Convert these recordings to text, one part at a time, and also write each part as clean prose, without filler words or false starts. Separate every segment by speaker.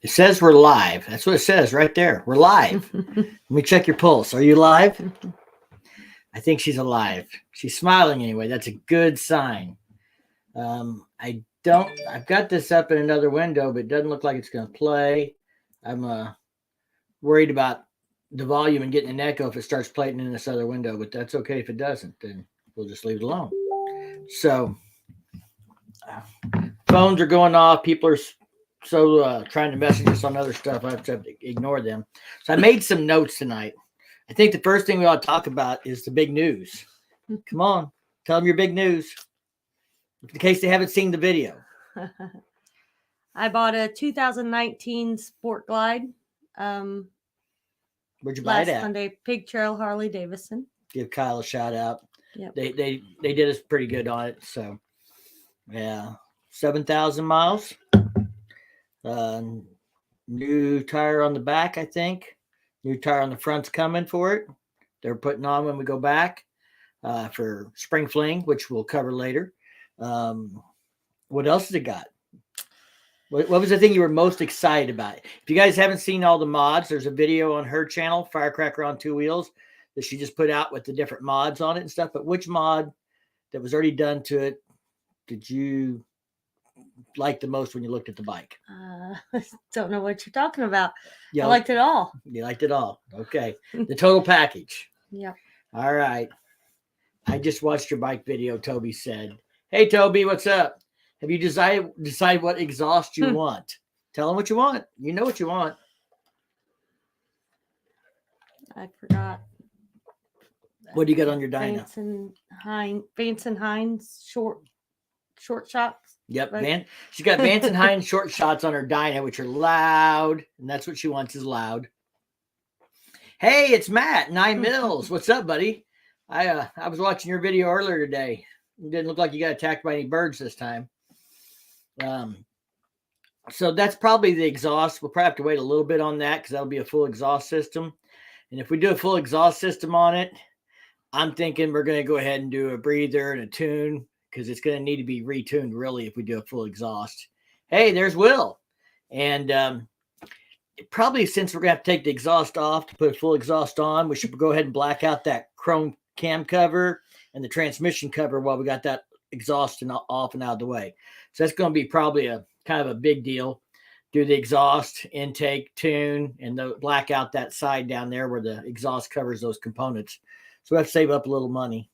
Speaker 1: It says we're live. That's what it says right there. We're live. Let me check your pulse. Are you live? I think she's alive. She's smiling anyway. That's a good sign. I've got this up in another window, but it doesn't look like it's going to play. I'm worried about the volume and getting an echo if it starts playing in this other window, but that's okay if it doesn't. Then we'll just leave it alone. So phones are going off. People are trying to message us on other stuff. I have to ignore them. So I made some notes tonight. I think the first thing we ought to talk about is the big news. Come on, tell them your big news. In case they haven't seen the video.
Speaker 2: I bought a 2019 Sport Glide.
Speaker 1: Where'd you buy it at?
Speaker 2: Sunday, Pig Trail Harley Davidson.
Speaker 1: Give Kyle a shout out.
Speaker 2: Yep.
Speaker 1: They did us pretty good on it. So yeah, 7,000 miles. New tire on the back, I think. New tire on the front's coming for it. They're putting on when we go back for spring fling, which we'll cover later. What else has it got? What was the thing you were most excited about? If you guys haven't seen all the mods, there's a video on her channel, Firecracker on Two Wheels, that she just put out with the different mods on it and stuff. But which mod that was already done to it did you like the most when you looked at the bike?
Speaker 2: Don't know what you're talking about.
Speaker 1: Yeah,
Speaker 2: I liked it all.
Speaker 1: You liked it all. Okay. The total package.
Speaker 2: Yeah.
Speaker 1: All right. I just watched your bike video, Toby said. Hey, Toby, what's up? Have you decide what exhaust you want? Tell them what you want. You know what you want.
Speaker 2: I forgot.
Speaker 1: What do you got on your dyno?
Speaker 2: Vance and Hines short shots.
Speaker 1: Yep,
Speaker 2: right?
Speaker 1: She's got Vance and Hines short shots on her dyno, which are loud, and that's what she wants is loud. Hey, it's Matt, 9 Mills. What's up, buddy? I was watching your video earlier today. It didn't look like you got attacked by any birds this time. So that's probably the exhaust. We'll probably have to wait a little bit on that because that'll be a full exhaust system. And if we do a full exhaust system on it, I'm thinking we're going to go ahead and do a breather and a tune because it's going to need to be retuned really if we do a full exhaust. Hey, there's Will. And probably since we're going to have to take the exhaust off to put a full exhaust on, we should go ahead and black out that chrome cam cover and the transmission cover while we got that exhaust and off and out of the way. So that's going to be probably a kind of a big deal. Do the exhaust, intake, tune, and black out that side down there where the exhaust covers those components. So we have to save up a little money.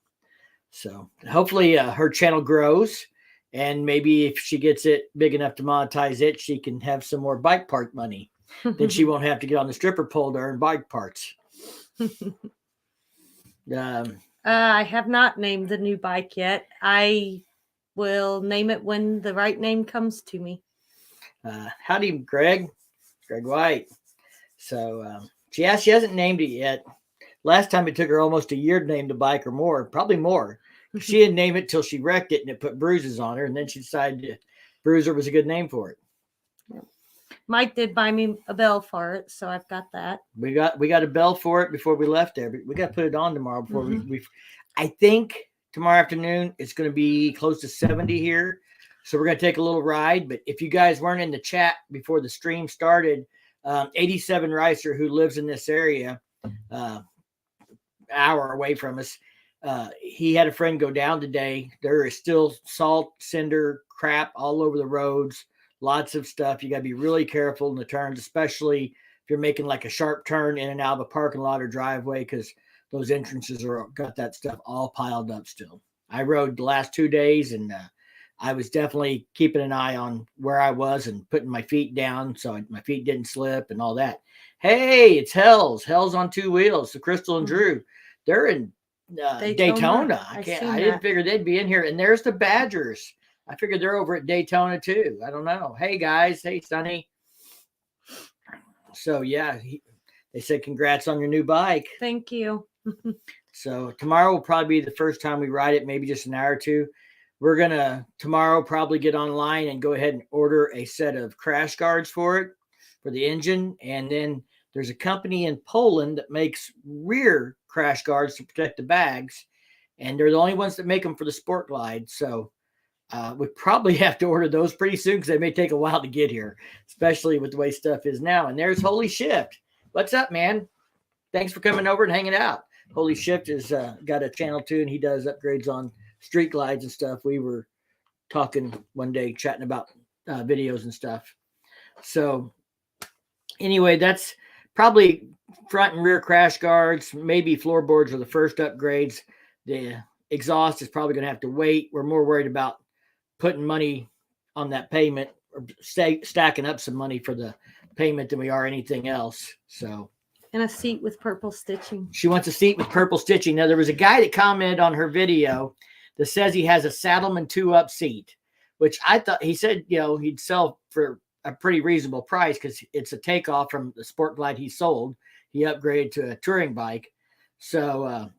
Speaker 1: So hopefully her channel grows, and maybe if she gets it big enough to monetize it, she can have some more bike part money. Then she won't have to get on the stripper pole to earn bike parts.
Speaker 2: I have not named the new bike yet. I will name it when the right name comes to me.
Speaker 1: Howdy, Greg White. So she hasn't named it yet. Last time it took her almost a year to name the bike or more, probably more. She didn't name it till she wrecked it and it put bruises on her, and then she decided Bruiser was a good name for it.
Speaker 2: Mike did buy me a bell for it, so I've got that.
Speaker 1: We got a bell for it before we left there, but we got to put it on tomorrow before we I think tomorrow afternoon it's going to be close to 70 here. So we're going to take a little ride. But if you guys weren't in the chat before the stream started, 87 Ricer, who lives in this area, hour away from us, he had a friend go down today. There is still salt, cinder, crap all over the roads. Lots of stuff. You got to be really careful in the turns, especially if you're making like a sharp turn in and out of a parking lot or driveway, because those entrances got that stuff all piled up still. I rode the last 2 days, and I was definitely keeping an eye on where I was and putting my feet down so my feet didn't slip and all that. Hey, it's Hell's on Two Wheels. So Crystal and Drew, they're in Daytona. I didn't figure they'd be in here. And there's the Badgers. I figured they're over at Daytona too. I don't know. Hey guys. Hey Sonny. So yeah, they said congrats on your new bike.
Speaker 2: Thank you.
Speaker 1: So tomorrow will probably be the first time we ride it, maybe just an hour or two. We're going to tomorrow probably get online and go ahead and order a set of crash guards for it, for the engine. And then there's a company in Poland that makes rear crash guards to protect the bags. And they're the only ones that make them for the Sport Glide. So we probably have to order those pretty soon because they may take a while to get here, especially with the way stuff is now. And there's Holy Shift. What's up, man? Thanks for coming over and hanging out. Holy Shift has got a channel too, and he does upgrades on street glides and stuff. We were talking one day, chatting about videos and stuff. So anyway, that's probably front and rear crash guards, maybe floorboards are the first upgrades. The exhaust is probably going to have to wait. We're more worried about putting money on that payment or stacking up some money for the payment than we are anything else. So,
Speaker 2: and a seat with purple stitching.
Speaker 1: She wants a seat with purple stitching. Now, there was a guy that commented on her video that says he has a Saddleman 2-up seat, which I thought he said, he'd sell for a pretty reasonable price because it's a takeoff from the Sport Glide he sold. He upgraded to a touring bike. So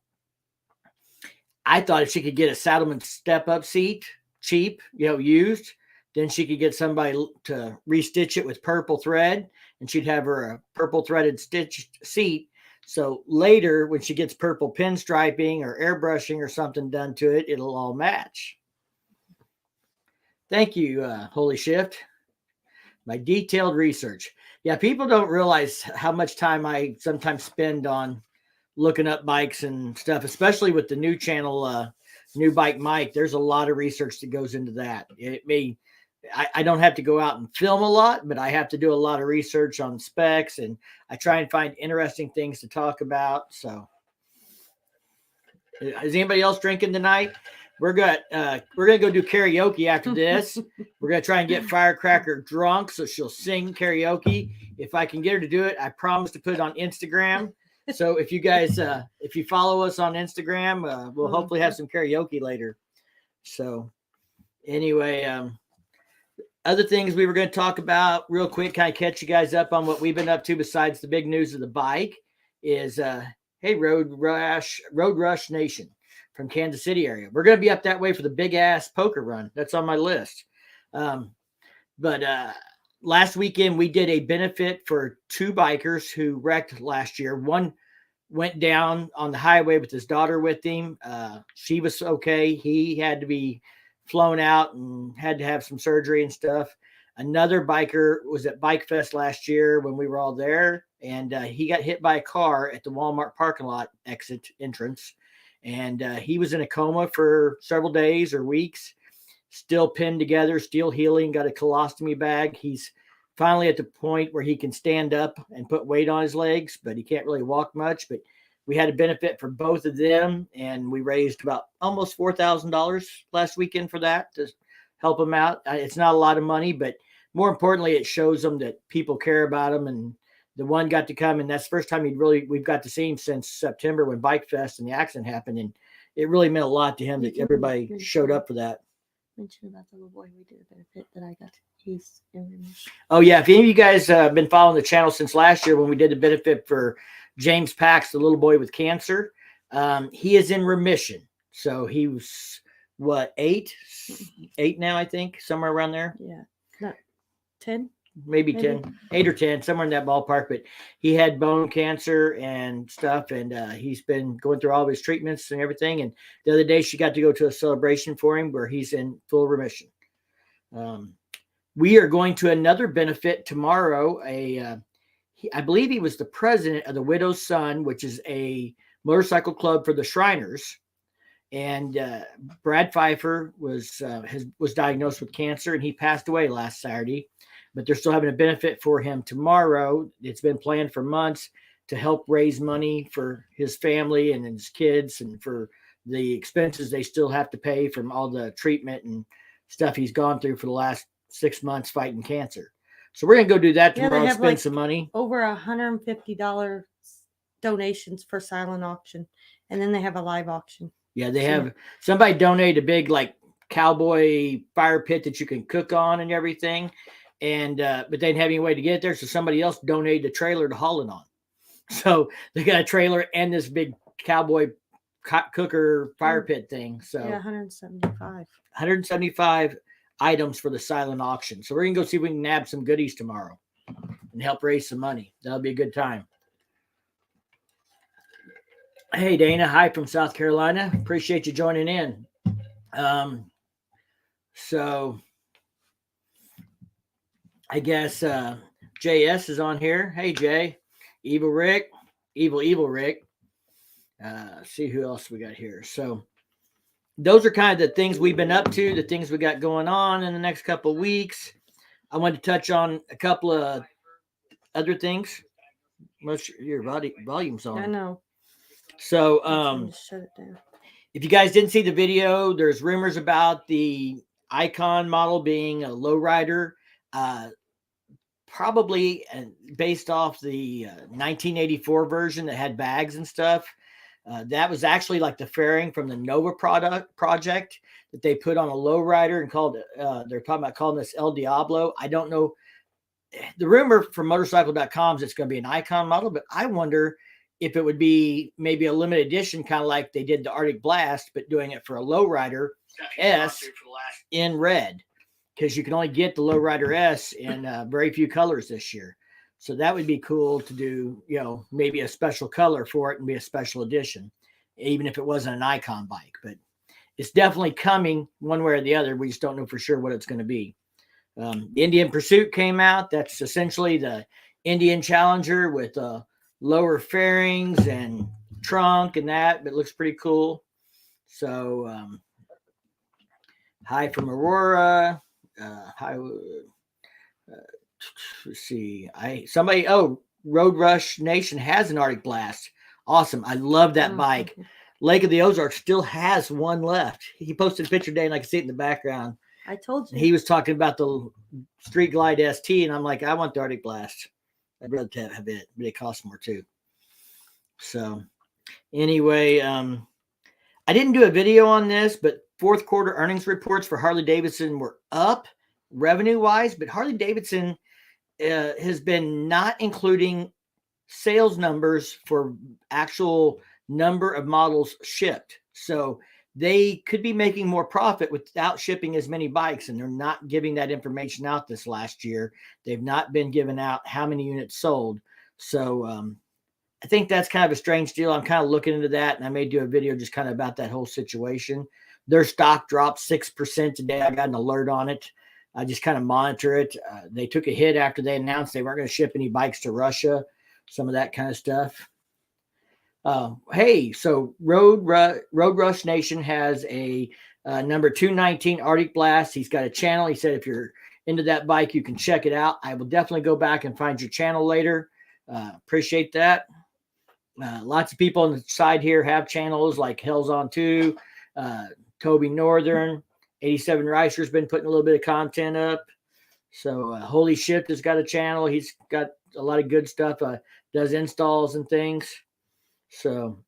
Speaker 1: I thought if she could get a Saddleman step-up seat, cheap, used, then she could get somebody to restitch it with purple thread, and she'd have her a purple threaded stitched seat. So later, when she gets purple pinstriping or airbrushing or something done to it, it'll all match. Thank you, Holy Shift. My detailed research. Yeah, people don't realize how much time I sometimes spend on looking up bikes and stuff, especially with the new channel, New Bike Mike. There's a lot of research that goes into that. I don't have to go out and film a lot, but I have to do a lot of research on specs, and I try and find interesting things to talk about. So, is anybody else drinking tonight? We're gonna go do karaoke after this. We're gonna try and get Firecracker drunk so she'll sing karaoke. If I can get her to do it, I promise to put it on Instagram. So if you guys, if you follow us on Instagram, we'll hopefully have some karaoke later. So anyway, other things we were going to talk about real quick, kind of catch you guys up on what we've been up to besides the big news of the bike is, hey, Road Rush Nation from Kansas City area. We're going to be up that way for the big ass poker run. That's on my list. But last weekend we did a benefit for 2 bikers who wrecked last year. One went down on the highway with his daughter with him. She was okay. He had to be flown out and had to have some surgery and stuff. Another biker was at Bike Fest last year when we were all there, and he got hit by a car at the Walmart parking lot entrance. And he was in a coma for several days or weeks, still pinned together, still healing, got a colostomy bag. He's finally at the point where he can stand up and put weight on his legs, but he can't really walk much. But we had a benefit for both of them, and we raised about almost $4,000 last weekend for that to help them out. It's not a lot of money, but more importantly, it shows them that people care about them. And the one got to come, and that's the first time we've got to see him since September when Bike Fest and the accident happened. And it really meant a lot to him that everybody showed up for that.
Speaker 2: Mention about the little boy we did a benefit that I got. He's in remission.
Speaker 1: Oh yeah, if any of you guys have been following the channel since last year when we did the benefit for James Pax, the little boy with cancer, he is in remission. So he was what, 8 now, I think, somewhere around there.
Speaker 2: Yeah, not 10.
Speaker 1: Maybe 10, 8 or 10, somewhere in that ballpark. But he had bone cancer and stuff, and he's been going through all of his treatments and everything. And the other day, she got to go to a celebration for him where he's in full remission. We are going to another benefit tomorrow. I believe he was the president of the Widow's Son, which is a motorcycle club for the Shriners. And Brad Pfeiffer was diagnosed with cancer, and he passed away last Saturday. But they're still having a benefit for him tomorrow. It's been planned for months to help raise money for his family and his kids and for the expenses they still have to pay from all the treatment and stuff he's gone through for the last 6 months fighting cancer. So we're going to go do that tomorrow, spend some money.
Speaker 2: Over $150 donations for silent auction. And then they have a live auction.
Speaker 1: Yeah, they have somebody donate a big cowboy fire pit that you can cook on and everything. And but they didn't have any way to get it there, so somebody else donated a trailer to haul it on. So they got a trailer and this big cowboy cooker fire pit thing. So
Speaker 2: yeah,
Speaker 1: 175 items for the silent auction. So we're gonna go see if we can nab some goodies tomorrow and help raise some money. That'll be a good time. Hey Dana, hi from South Carolina. Appreciate you joining in. So I guess JS is on here. Hey Jay, Evil Rick, Evil Rick. See who else we got here. So those are kind of the things we've been up to, the things we got going on in the next couple of weeks. I wanted to touch on a couple of other things. Most your volume's on.
Speaker 2: I know.
Speaker 1: So
Speaker 2: shut it down.
Speaker 1: If you guys didn't see the video, there's rumors about the Icon model being a lowrider, probably based off the 1984 version that had bags and stuff. That was actually like the fairing from the Nova project that they put on a lowrider and called. They're talking about calling this El Diablo. I don't know. The rumor from motorcycle.com is it's going to be an Icon model, but I wonder if it would be maybe a limited edition, kind of like they did the Arctic Blast, but doing it for a lowrider S in red, because you can only get the lowrider S in very few colors this year. So that would be cool to do, maybe a special color for it and be a special edition, even if it wasn't an Icon bike. But it's definitely coming one way or the other. We just don't know for sure what it's going to be. The Indian Pursuit came out. That's essentially the Indian Challenger with lower fairings and trunk and that, but it looks pretty cool. So hi from Aurora. Hi. Let's see. Road Rush Nation has an Arctic Blast. Awesome. I love that bike. Lake of the Ozarks still has one left. He posted a picture today and I can see it in the background.
Speaker 2: I told you.
Speaker 1: He was talking about the Street Glide ST, and I'm like, I want the Arctic Blast. I'd rather have it, but it costs more too. So anyway, I didn't do a video on this, but fourth quarter earnings reports for Harley Davidson were up revenue wise, but Harley Davidson has been not including sales numbers for actual number of models shipped. So they could be making more profit without shipping as many bikes, and they're not giving that information out this last year. They've not been giving out how many units sold. So I think that's kind of a strange deal. I'm kind of looking into that, and I may do a video just kind of about that whole situation. Their stock dropped 6% today. I got an alert on it. I just kind of monitor it. They took a hit after they announced they weren't going to ship any bikes to Russia, some of that kind of stuff. Hey, so Road Rush Nation has a number 219 Arctic Blast. He's got a channel. He said if you're into that bike, you can check it out. I will definitely go back and find your channel later. Appreciate that. Lots of people on the side here have channels like Hell's On 2, Toby Northern, 87 Reicher's been putting a little bit of content up. So Holy Shift has got a channel. He's got a lot of good stuff, does installs and things. So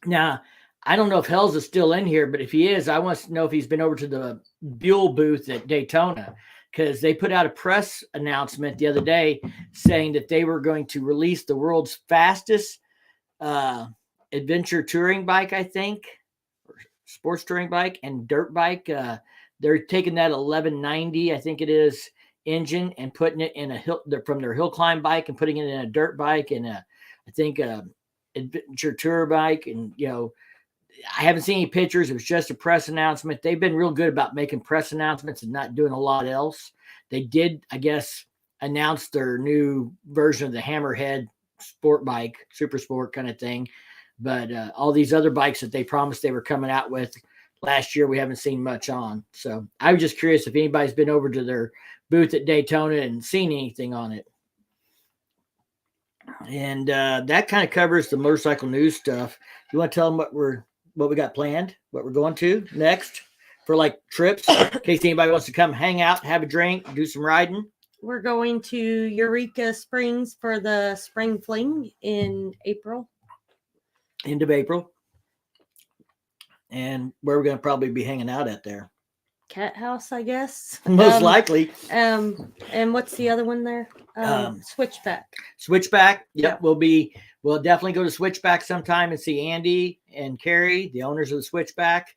Speaker 1: now I don't know if Hell's is still in here, but if he is, I want to know if he's been over to the Buell booth at Daytona, because they put out a press announcement the other day saying that they were going to release the world's fastest adventure touring bike, I think, or sports touring bike and dirt bike. They're taking that 1190, I think it is, engine and putting it in a hill from their hill climb bike and putting it in a dirt bike and I think adventure tour bike. And I haven't seen any pictures. It was just a press announcement. They've been real good about making press announcements and not doing a lot else. They did, I guess, announce their new version of the Hammerhead sport bike, super sport kind of thing. But all these other bikes that they promised they were coming out with last year, we haven't seen much on. So I was just curious if anybody's been over to their booth at Daytona and seen anything on it. And that kind of covers the motorcycle news stuff. You want to tell them what we got planned, what we're going to next for like trips, in case anybody wants to come hang out, have a drink, do some riding?
Speaker 2: We're going to Eureka Springs for the Spring Fling in April.
Speaker 1: End of April. And where we're going to probably be hanging out at there?
Speaker 2: Cat House, I guess.
Speaker 1: Most likely.
Speaker 2: And what's the other one there? Switchback.
Speaker 1: Switchback. Yep. We'll definitely go to Switchback sometime and see Andy and Carrie, the owners of the Switchback.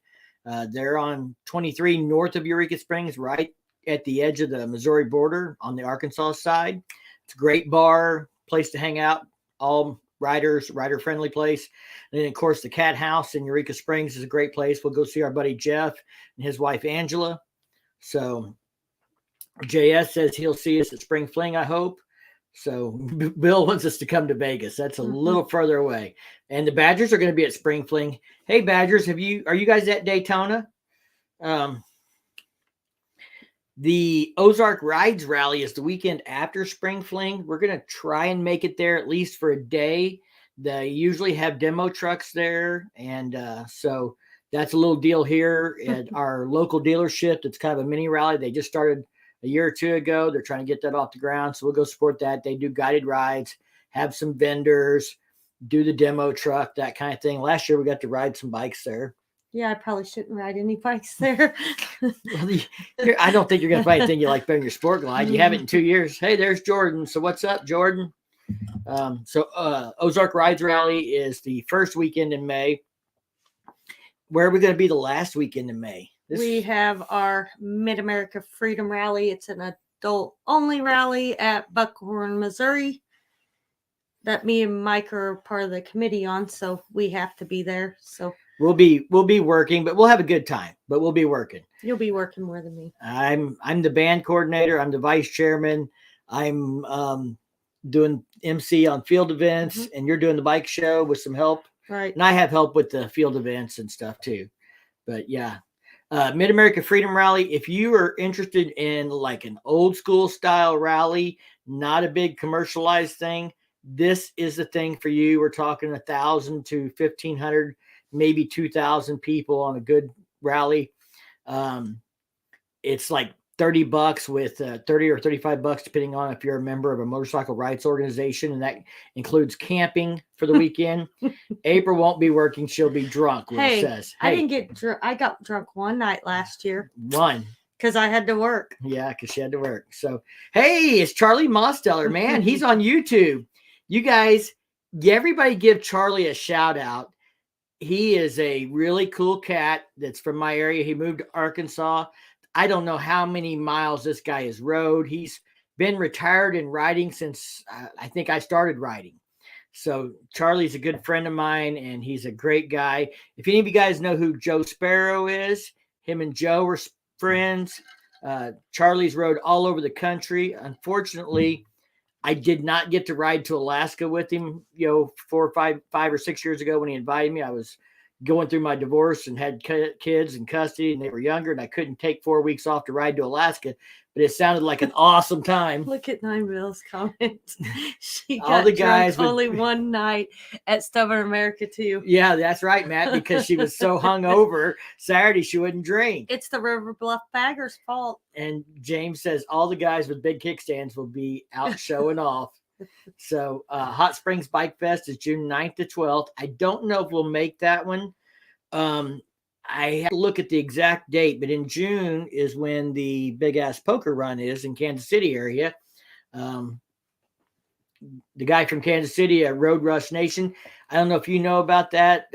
Speaker 1: They're on 23 north of Eureka Springs, right at the edge of the Missouri border on the Arkansas side. It's a great bar, place to hang out, all rider-friendly place. And then, of course, the Cat House in Eureka Springs is a great place. We'll go see our buddy Jeff and his wife Angela. So JS says he'll see us at Spring Fling, I hope. So Bill wants us to come to Vegas. That's a little further away. And the Badgers are going to be at Spring Fling. Hey Badgers, are you guys at Daytona? The Ozark Rides Rally is the weekend after Spring Fling. We're going to try and make it there at least for a day. They usually have demo trucks there. And so that's a little deal here at our local dealership. It's kind of a mini rally. They just started a year or two ago. They're trying to get that off the ground. So we'll go support that. They do guided rides, have some vendors, do the demo truck, that kind of thing. Last year we got to ride some bikes there.
Speaker 2: Yeah, I probably shouldn't ride any bikes there.
Speaker 1: I don't think you're going to find anything you like better than your Sport Glide. You haven't in 2 years. Hey, there's Jordan. So what's up, Jordan? Ozark Rides Rally is the first weekend in May. Where are we going to be the last weekend in May?
Speaker 2: We have our Mid-America Freedom Rally. It's an adult-only rally at Buckhorn, Missouri, that me and Mike are part of the committee on, so we have to be there. So
Speaker 1: we'll be working, but we'll have a good time. But we'll be working.
Speaker 2: You'll be working more than me.
Speaker 1: I'm the band coordinator. I'm the vice chairman. I'm doing MC on field events, and you're doing the bike show with some help.
Speaker 2: Right.
Speaker 1: And I have help with the field events and stuff too. But yeah. Mid-America Freedom Rally. If you are interested in like an old school style rally, not a big commercialized thing, this is the thing for you. We're talking 1,000 to 1,500, maybe 2,000 people on a good rally. It's like $30 with 30 or $35, depending on if you're a member of a motorcycle rights organization, and that includes camping for the weekend. April won't be working; she'll be drunk. Will says,
Speaker 2: "Hey, I didn't get drunk. I got drunk one night last year.
Speaker 1: One,
Speaker 2: because I had to work.
Speaker 1: Yeah, because she had to work. So, hey, it's Charlie Mosteller, man. He's on YouTube. You guys, everybody, give Charlie a shout out. He is a really cool cat that's from my area. He moved to Arkansas. I don't know how many miles this guy has rode. He's been retired and riding since I think I started riding. So Charlie's a good friend of mine, and he's a great guy. If any of you guys know who Joe Sparrow is, him and Joe were friends. Charlie's rode all over the country. Unfortunately, I did not get to ride to Alaska with him, 5 or 6 years ago when he invited me. I was going through my divorce and had kids in custody, and they were younger, and I couldn't take 4 weeks off to ride to Alaska, but it sounded like an awesome time.
Speaker 2: Look at Nine Bill's comment. She
Speaker 1: all the guys
Speaker 2: only one night at Stubborn America too.
Speaker 1: Yeah, that's right, Matt, because she was so hungover Saturday she wouldn't drink.
Speaker 2: It's the River Bluff Baggers' fault. And
Speaker 1: James says all the guys with big kickstands will be out showing off. So Hot Springs Bike Fest is June 9th to 12th. I don't know if we'll make that one. I have to look at the exact date, but in June is when the big ass poker run is in Kansas City area. The guy from Kansas City, Road Rush Nation. I don't know if you know about that.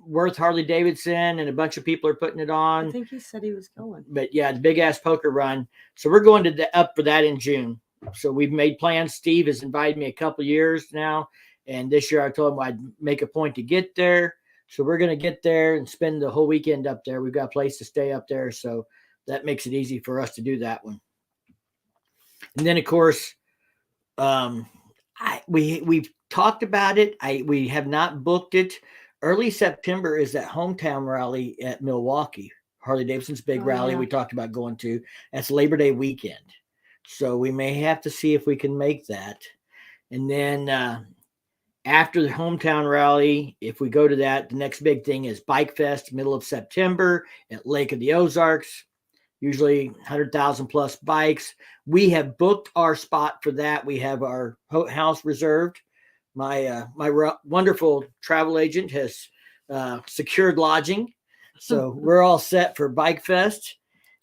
Speaker 1: Worth Harley Davidson and a bunch of people are putting it on.
Speaker 2: I think he said he was going.
Speaker 1: But yeah, the big ass poker run. So we're going to up for that in June. So we've made plans. Steve has invited me a couple years now, and this year I told him I'd make a point to get there. So we're going to get there and spend the whole weekend up there. We've got a place to stay up there, so that makes it easy for us to do that one. And then, of course, we've talked about it. We have not booked it. Early September is that hometown rally at Milwaukee, Harley Davidson's big rally. Yeah. We talked about going to. That's Labor Day weekend. So we may have to see if we can make that. And then after the hometown rally, if we go to that, the next big thing is Bike Fest, middle of September at Lake of the Ozarks. Usually 100,000 plus bikes. We have booked our spot for that. We have our house reserved. My wonderful travel agent has secured lodging. So we're all set for Bike Fest.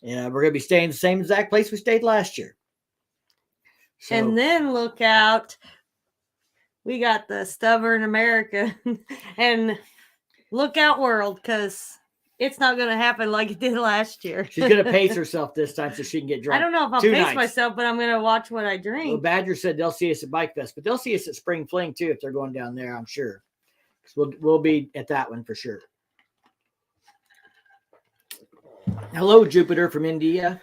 Speaker 1: And we're going to be staying in the same exact place we stayed last year. So,
Speaker 2: and then look out. We got the Stubborn America and look out world, because it's not going to happen like it did last year.
Speaker 1: She's going to pace herself this time so she can get drunk.
Speaker 2: I don't know if I'll pace myself, but I'm going to watch what I drink.
Speaker 1: Well, Badger said they'll see us at Bike Fest, but they'll see us at Spring Fling too if they're going down there, I'm sure. We'll be at that one for sure. Hello, Jupiter from India.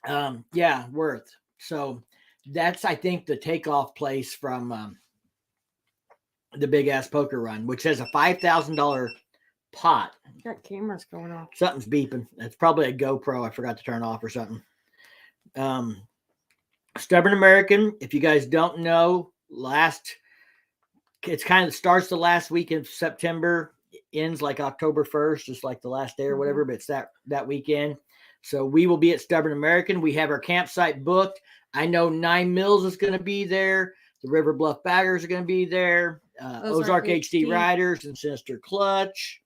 Speaker 1: Yeah, Worth. So that's, I think, the takeoff place from the Big Ass Poker Run, which has a $5,000 pot.
Speaker 2: Got cameras going off.
Speaker 1: Something's beeping. That's probably a GoPro. I forgot to turn off or something. Um, Stubborn American. If you guys don't know, it's kind of starts the last week of September, ends like October 1st, just like the last day or whatever. But it's that weekend. So we will be at Stubborn American. We have our campsite booked. I know 9 Mills is going to be there. The River Bluff Baggers are going to be there. Ozark HD Riders and Sinister Clutch.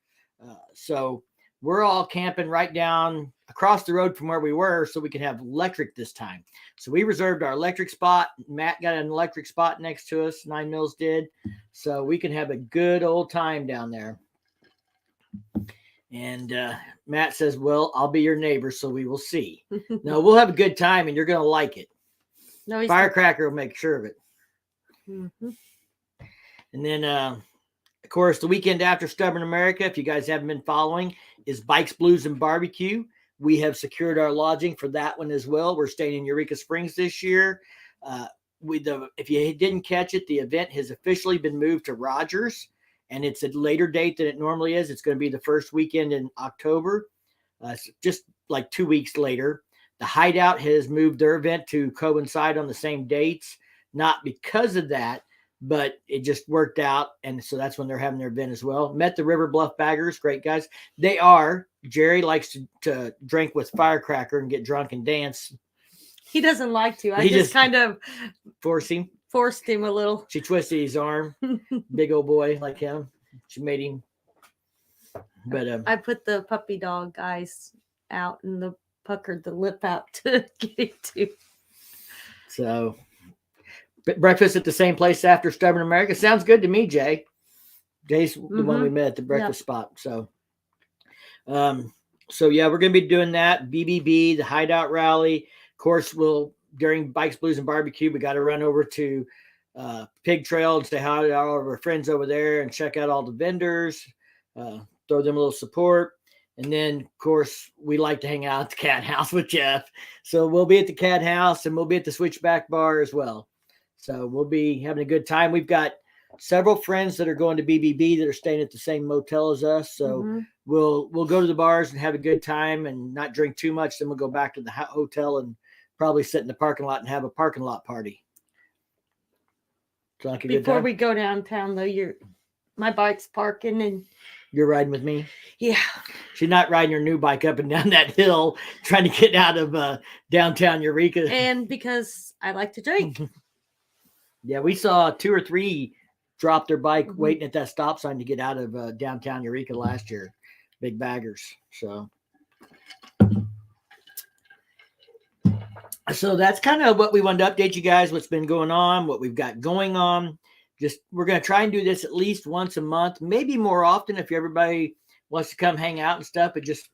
Speaker 1: So we're all camping right down across the road from where we were so we can have electric this time. So we reserved our electric spot. Matt got an electric spot next to us. 9 Mills did. So we can have a good old time down there. And Matt says, well, I'll be your neighbor, so we will see. No, we'll have a good time, and you're going to like it. No, Firecracker will make sure of it. Mm-hmm. And then, of course, the weekend after Stubborn America, if you guys haven't been following, is Bikes, Blues, and Barbecue. We have secured our lodging for that one as well. We're staying in Eureka Springs this year. If you didn't catch it, the event has officially been moved to Rogers. And it's a later date than it normally is. It's going to be the first weekend in October, just like 2 weeks later. The Hideout has moved their event to coincide on the same dates, not because of that, but it just worked out. And so that's when they're having their event as well. Met the River Bluff Baggers, great guys. Jerry likes to drink with Firecracker and get drunk and dance.
Speaker 2: He doesn't like to. I just kind of
Speaker 1: forced him
Speaker 2: a little.
Speaker 1: She twisted his arm. Big old boy like him. She made him. But
Speaker 2: I put the puppy dog guys out and puckered the lip out to get it to.
Speaker 1: So breakfast at the same place after Stubborn America. Sounds good to me, Jay. Jay's the one we met at the breakfast spot. So yeah, we're gonna be doing that. BBB, the Hideout Rally. Of course, during Bikes, Blues, and Barbecue, we got to run over to Pig Trail and say hi to all of our friends over there and check out all the vendors, throw them a little support. And then, of course, we like to hang out at the Cat House with Jeff. So we'll be at the Cat House and we'll be at the Switchback Bar as well. So we'll be having a good time. We've got several friends that are going to BBB that are staying at the same motel as us. So we'll go to the bars and have a good time and not drink too much. Then we'll go back to the hotel and probably sit in the parking lot and have a parking lot party. Like
Speaker 2: before we go downtown, though, my bike's parking and
Speaker 1: you're riding with me.
Speaker 2: Yeah,
Speaker 1: she's not riding her new bike up and down that hill trying to get out of downtown Eureka.
Speaker 2: And because I like to drink.
Speaker 1: Yeah, we saw 2 or 3 drop their bike waiting at that stop sign to get out of downtown Eureka last year. Big baggers. So that's kind of what we wanted to update you guys, what's been going on, what we've got going on. We're going to try and do this at least once a month, maybe more often if everybody wants to come hang out and stuff, but just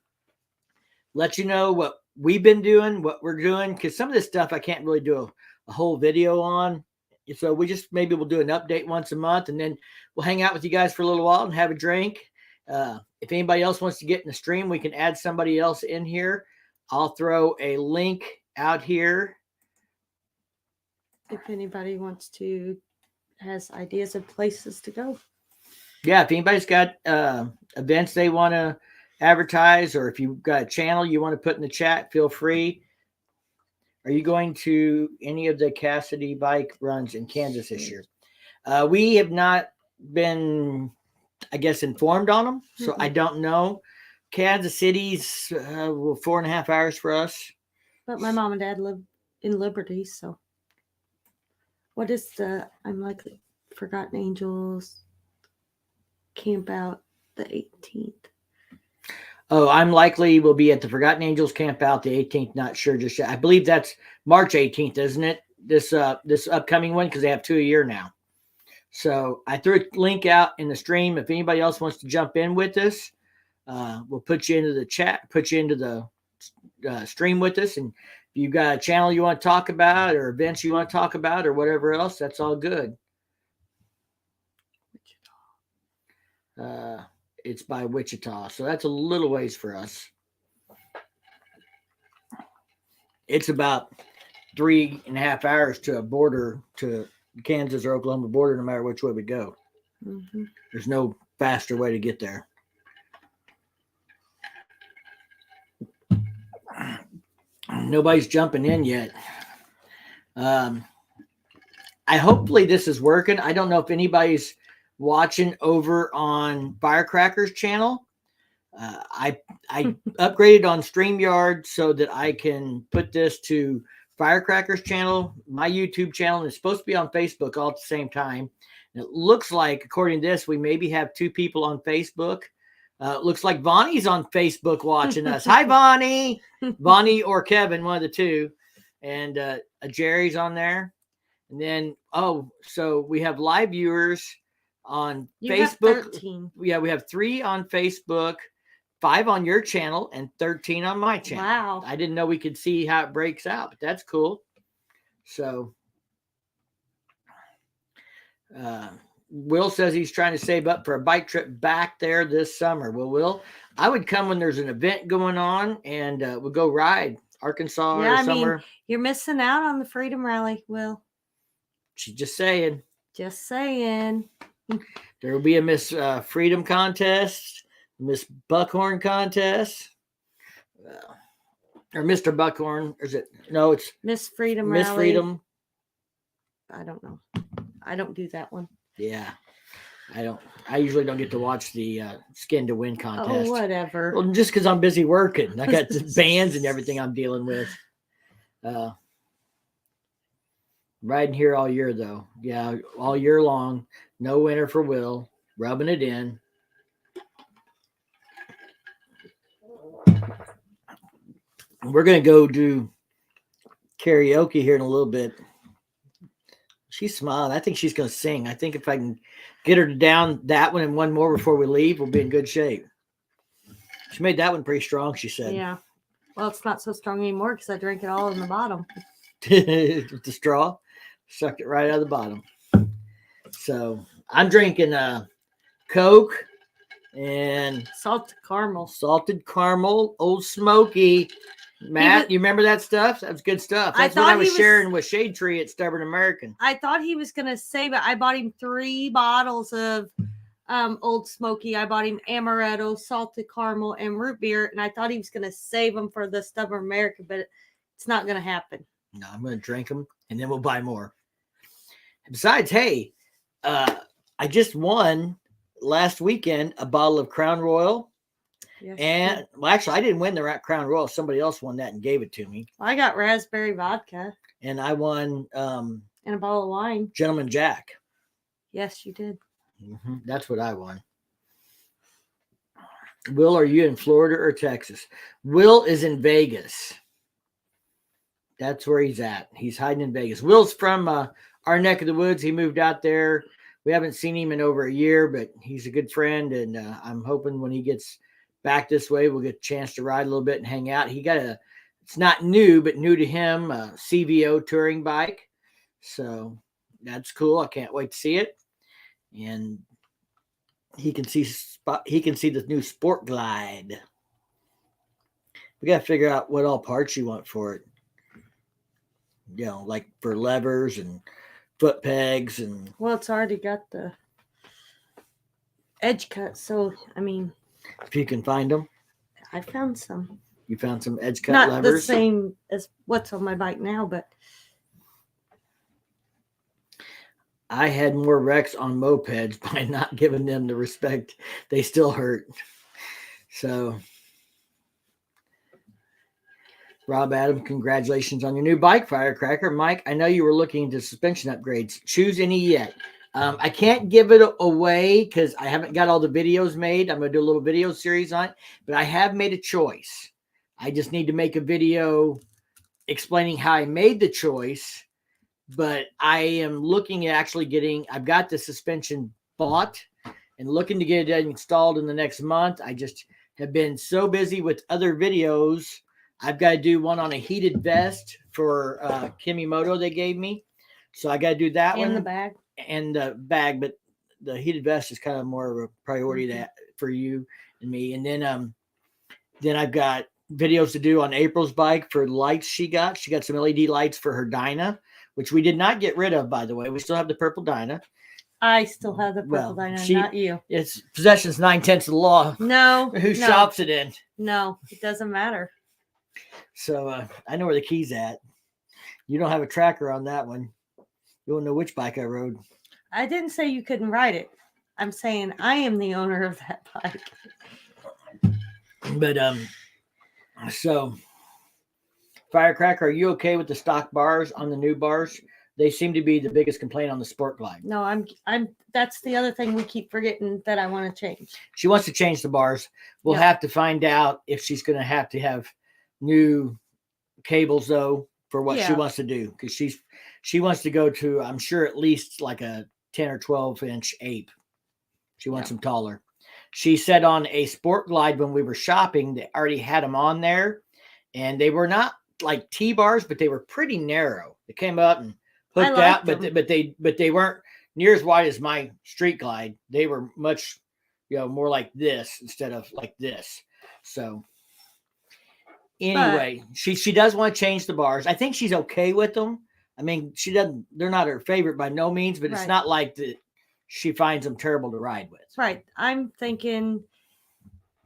Speaker 1: let you know what we've been doing, what we're doing, because some of this stuff I can't really do a whole video on. So maybe we'll do an update once a month, and then we'll hang out with you guys for a little while and have a drink. If anybody else wants to get in the stream, we can add somebody else in here. I'll throw a link out here.
Speaker 2: If anybody has ideas of places to go.
Speaker 1: Yeah, if anybody's got events they want to advertise, or if you've got a channel you want to put in the chat, feel free. Are you going to any of the Cassidy bike runs in Kansas this year? We have not been, I guess, informed on them, so I don't know. Kansas City's 4.5 hours for us.
Speaker 2: But my mom and dad live in Liberty, so. What is I'm likely Forgotten Angels camp out the 18th.
Speaker 1: Oh, I'm likely will be at the Forgotten Angels camp out the 18th. Not sure just yet. I believe that's March 18th, isn't it? This upcoming one, because they have 2 a year now. So I threw a link out in the stream. If anybody else wants to jump in with us, we'll put you into the chat, put you into the stream with us. And if you've got a channel you want to talk about or events you want to talk about or whatever else, that's all good. It's by Wichita. So that's a little ways for us. It's about 3.5 hours to a border to Kansas or Oklahoma border, no matter which way we go.
Speaker 2: Mm-hmm.
Speaker 1: There's no faster way to get there. Nobody's jumping in yet. I hopefully this is working. I don't know if anybody's watching over on Firecracker's channel. I upgraded on StreamYard so that I can put this to Firecracker's channel, my YouTube channel, and it's supposed to be on Facebook all at the same time. And it looks like, according to this, we maybe have 2 people on Facebook. It looks like Vonnie's on Facebook watching us. Hi, Vonnie. Vonnie or Kevin, one of the two. And Jerry's on there. And then, so we have live viewers on Facebook.
Speaker 2: Have 13.
Speaker 1: Yeah, we have 3 on Facebook, 5 on your channel, and 13 on my channel.
Speaker 2: Wow.
Speaker 1: I didn't know we could see how it breaks out, but that's cool. So, Will says he's trying to save up for a bike trip back there this summer. Well, Will, I would come when there's an event going on, and we'll go ride Arkansas or somewhere.
Speaker 2: You're missing out on the Freedom Rally, Will.
Speaker 1: She's just saying.
Speaker 2: Just saying.
Speaker 1: There will be a Miss Freedom contest, Miss Buckhorn contest, or Mr. Buckhorn. Or is it? No, it's
Speaker 2: Miss Freedom Rally.
Speaker 1: Miss Freedom.
Speaker 2: I don't know. I don't do that one.
Speaker 1: Yeah, I don't. I usually don't get to watch the Skin to Win contest.
Speaker 2: Oh, whatever.
Speaker 1: Well, just because I'm busy working, I got the bands and everything I'm dealing with. Riding here all year though. Yeah, all year long. No winter for Will. Rubbing it in. We're gonna go do karaoke here in a little bit. She's smiling. I think she's gonna sing. I think if I can get her to down that one and one more before we leave, we'll be in good shape. She made that one pretty strong, she said.
Speaker 2: Yeah. Well, it's not so strong anymore because I drank it all in the bottom.
Speaker 1: With the straw. Sucked it right out of the bottom. So I'm drinking Coke and
Speaker 2: salted
Speaker 1: caramel, Old Smoky. Matt, you remember that stuff? That was good stuff. That's what I was sharing with Shade Tree at Stubborn American.
Speaker 2: I thought he was gonna say, but I bought him 3 bottles of Old Smoky. I bought him amaretto, salted caramel, and root beer, and I thought he was gonna save them for the Stubborn American, but it's not gonna happen.
Speaker 1: No, I'm gonna drink them and then we'll buy more. Besides, hey, I just won last weekend a bottle of Crown Royal. Yes, and well, actually, I didn't win the Crown Royal. Somebody else won that and gave it to me.
Speaker 2: I got raspberry vodka.
Speaker 1: And I won
Speaker 2: and a bottle of wine.
Speaker 1: Gentleman Jack.
Speaker 2: Yes, you did.
Speaker 1: Mm-hmm. That's what I won. Will, are you in Florida or Texas? Will is in Vegas. That's where he's at. He's hiding in Vegas. Will's from our neck of the woods. He moved out there. We haven't seen him in over a year, but he's a good friend. And I'm hoping when he gets back this way, we'll get a chance to ride a little bit and hang out. He got it's not new, but new to him, a CVO touring bike. So that's cool. I can't wait to see it. And he can see the new Sport Glide. We got to figure out what all parts you want for it. You know, like for levers and foot pegs and.
Speaker 2: Well, it's already got the edge cut, so I mean.
Speaker 1: If you can find them.
Speaker 2: I found some.
Speaker 1: You found some edge cut
Speaker 2: levers?
Speaker 1: Not
Speaker 2: the same as what's on my bike now, but.
Speaker 1: I had more wrecks on mopeds by not giving them the respect. They still hurt. So. Rob Adam, congratulations on your new bike, Firecracker. Mike, I know you were looking into suspension upgrades. Choose any yet. I can't give it away because I haven't got all the videos made. I'm going to do a little video series on it, but I have made a choice. I just need to make a video explaining how I made the choice, but I am looking at actually I've got the suspension bought and looking to get it installed in the next month. I just have been so busy with other videos. I've got to do one on a heated vest for Kimimoto they gave me. So I got to do that one. And the bag, but the heated vest is kind of more of a priority for you and me. And then I've got videos to do on April's bike for lights she got. She got some LED lights for her Dyna, which we did not get rid of, by the way. We still have the purple Dyna.
Speaker 2: I still have the purple Dyna, not you.
Speaker 1: It's possession's 9/10 of the law.
Speaker 2: No.
Speaker 1: Who shops it in?
Speaker 2: No, it doesn't matter.
Speaker 1: So I know where the key's at. You don't have a tracker on that one. You don't know which bike I rode.
Speaker 2: I didn't say you couldn't ride it. I'm saying I am the owner of that bike.
Speaker 1: But so Firecracker, are you okay with the stock bars on the new bars? They seem to be the biggest complaint on the Sport Glide.
Speaker 2: No, I'm that's the other thing we keep forgetting that I want to change.
Speaker 1: She wants to change the bars. We'll have to find out if she's going to have new cables though for what she wants to do, because she wants to go to, I'm sure, at least like a 10 or 12-inch ape. She wants them taller. She said on a Sport Glide when we were shopping, they already had them on there, and they were not like T-bars, but they were pretty narrow. They came up and hooked out, but they weren't near as wide as my Street Glide. They were much, more like this instead of like this. So anyway, she does want to change the bars. I think she's okay with them. I mean, they're not her favorite by no means, but it's not like that she finds them terrible to ride with. Right.
Speaker 2: I'm thinking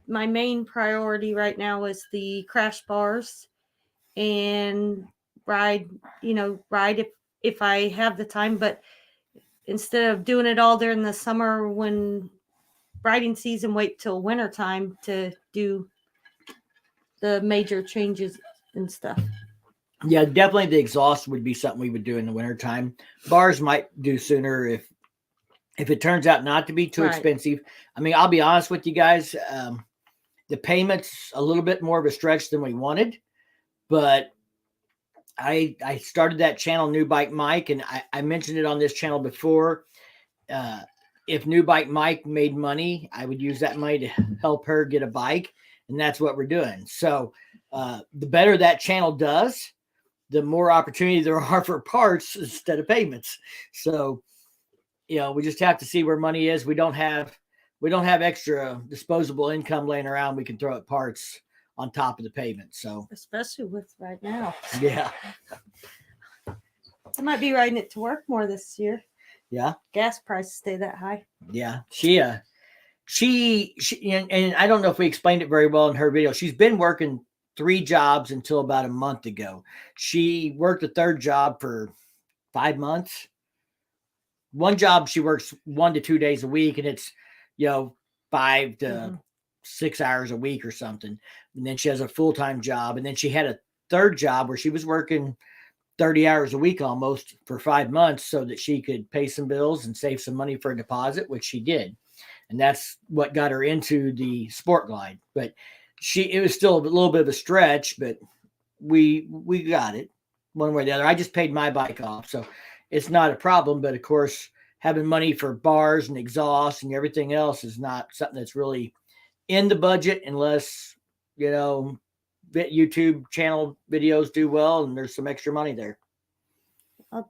Speaker 2: my main priority right now is the crash bars and ride if I have the time, but instead of doing it all during the summer when riding season, wait till winter time to do the major changes and stuff.
Speaker 1: Yeah, definitely the exhaust would be something we would do in the wintertime. Bars might do sooner if it turns out not to be too expensive. I mean, I'll be honest with you guys. The payment's a little bit more of a stretch than we wanted, but I started that channel, New Bike Mike, and I mentioned it on this channel before. If New Bike Mike made money, I would use that money to help her get a bike, and that's what we're doing. So the better that channel does, the more opportunity there are for parts instead of payments. So, we just have to see where money is. We don't have extra disposable income laying around. We can throw at parts on top of the payment. So
Speaker 2: especially with right now.
Speaker 1: Yeah.
Speaker 2: I might be riding it to work more this year.
Speaker 1: Yeah.
Speaker 2: Gas prices stay that high.
Speaker 1: Yeah. She and I don't know if we explained it very well in her video. She's been working 3 jobs until about a month ago. She worked a 3rd job for 5 months. One job she works 1 to 2 days a week, and it's 5 to 6 hours a week or something. And then she has a full-time job, and then she had a 3rd job where she was working 30 hours a week almost for 5 months so that she could pay some bills and save some money for a deposit, which she did. And that's what got her into the Sport Glide. But it was still a little bit of a stretch, but we got it one way or the other. I just paid my bike off, so it's not a problem. But of course, having money for bars and exhaust and everything else is not something that's really in the budget unless, YouTube channel videos do well and there's some extra money there.
Speaker 2: I'll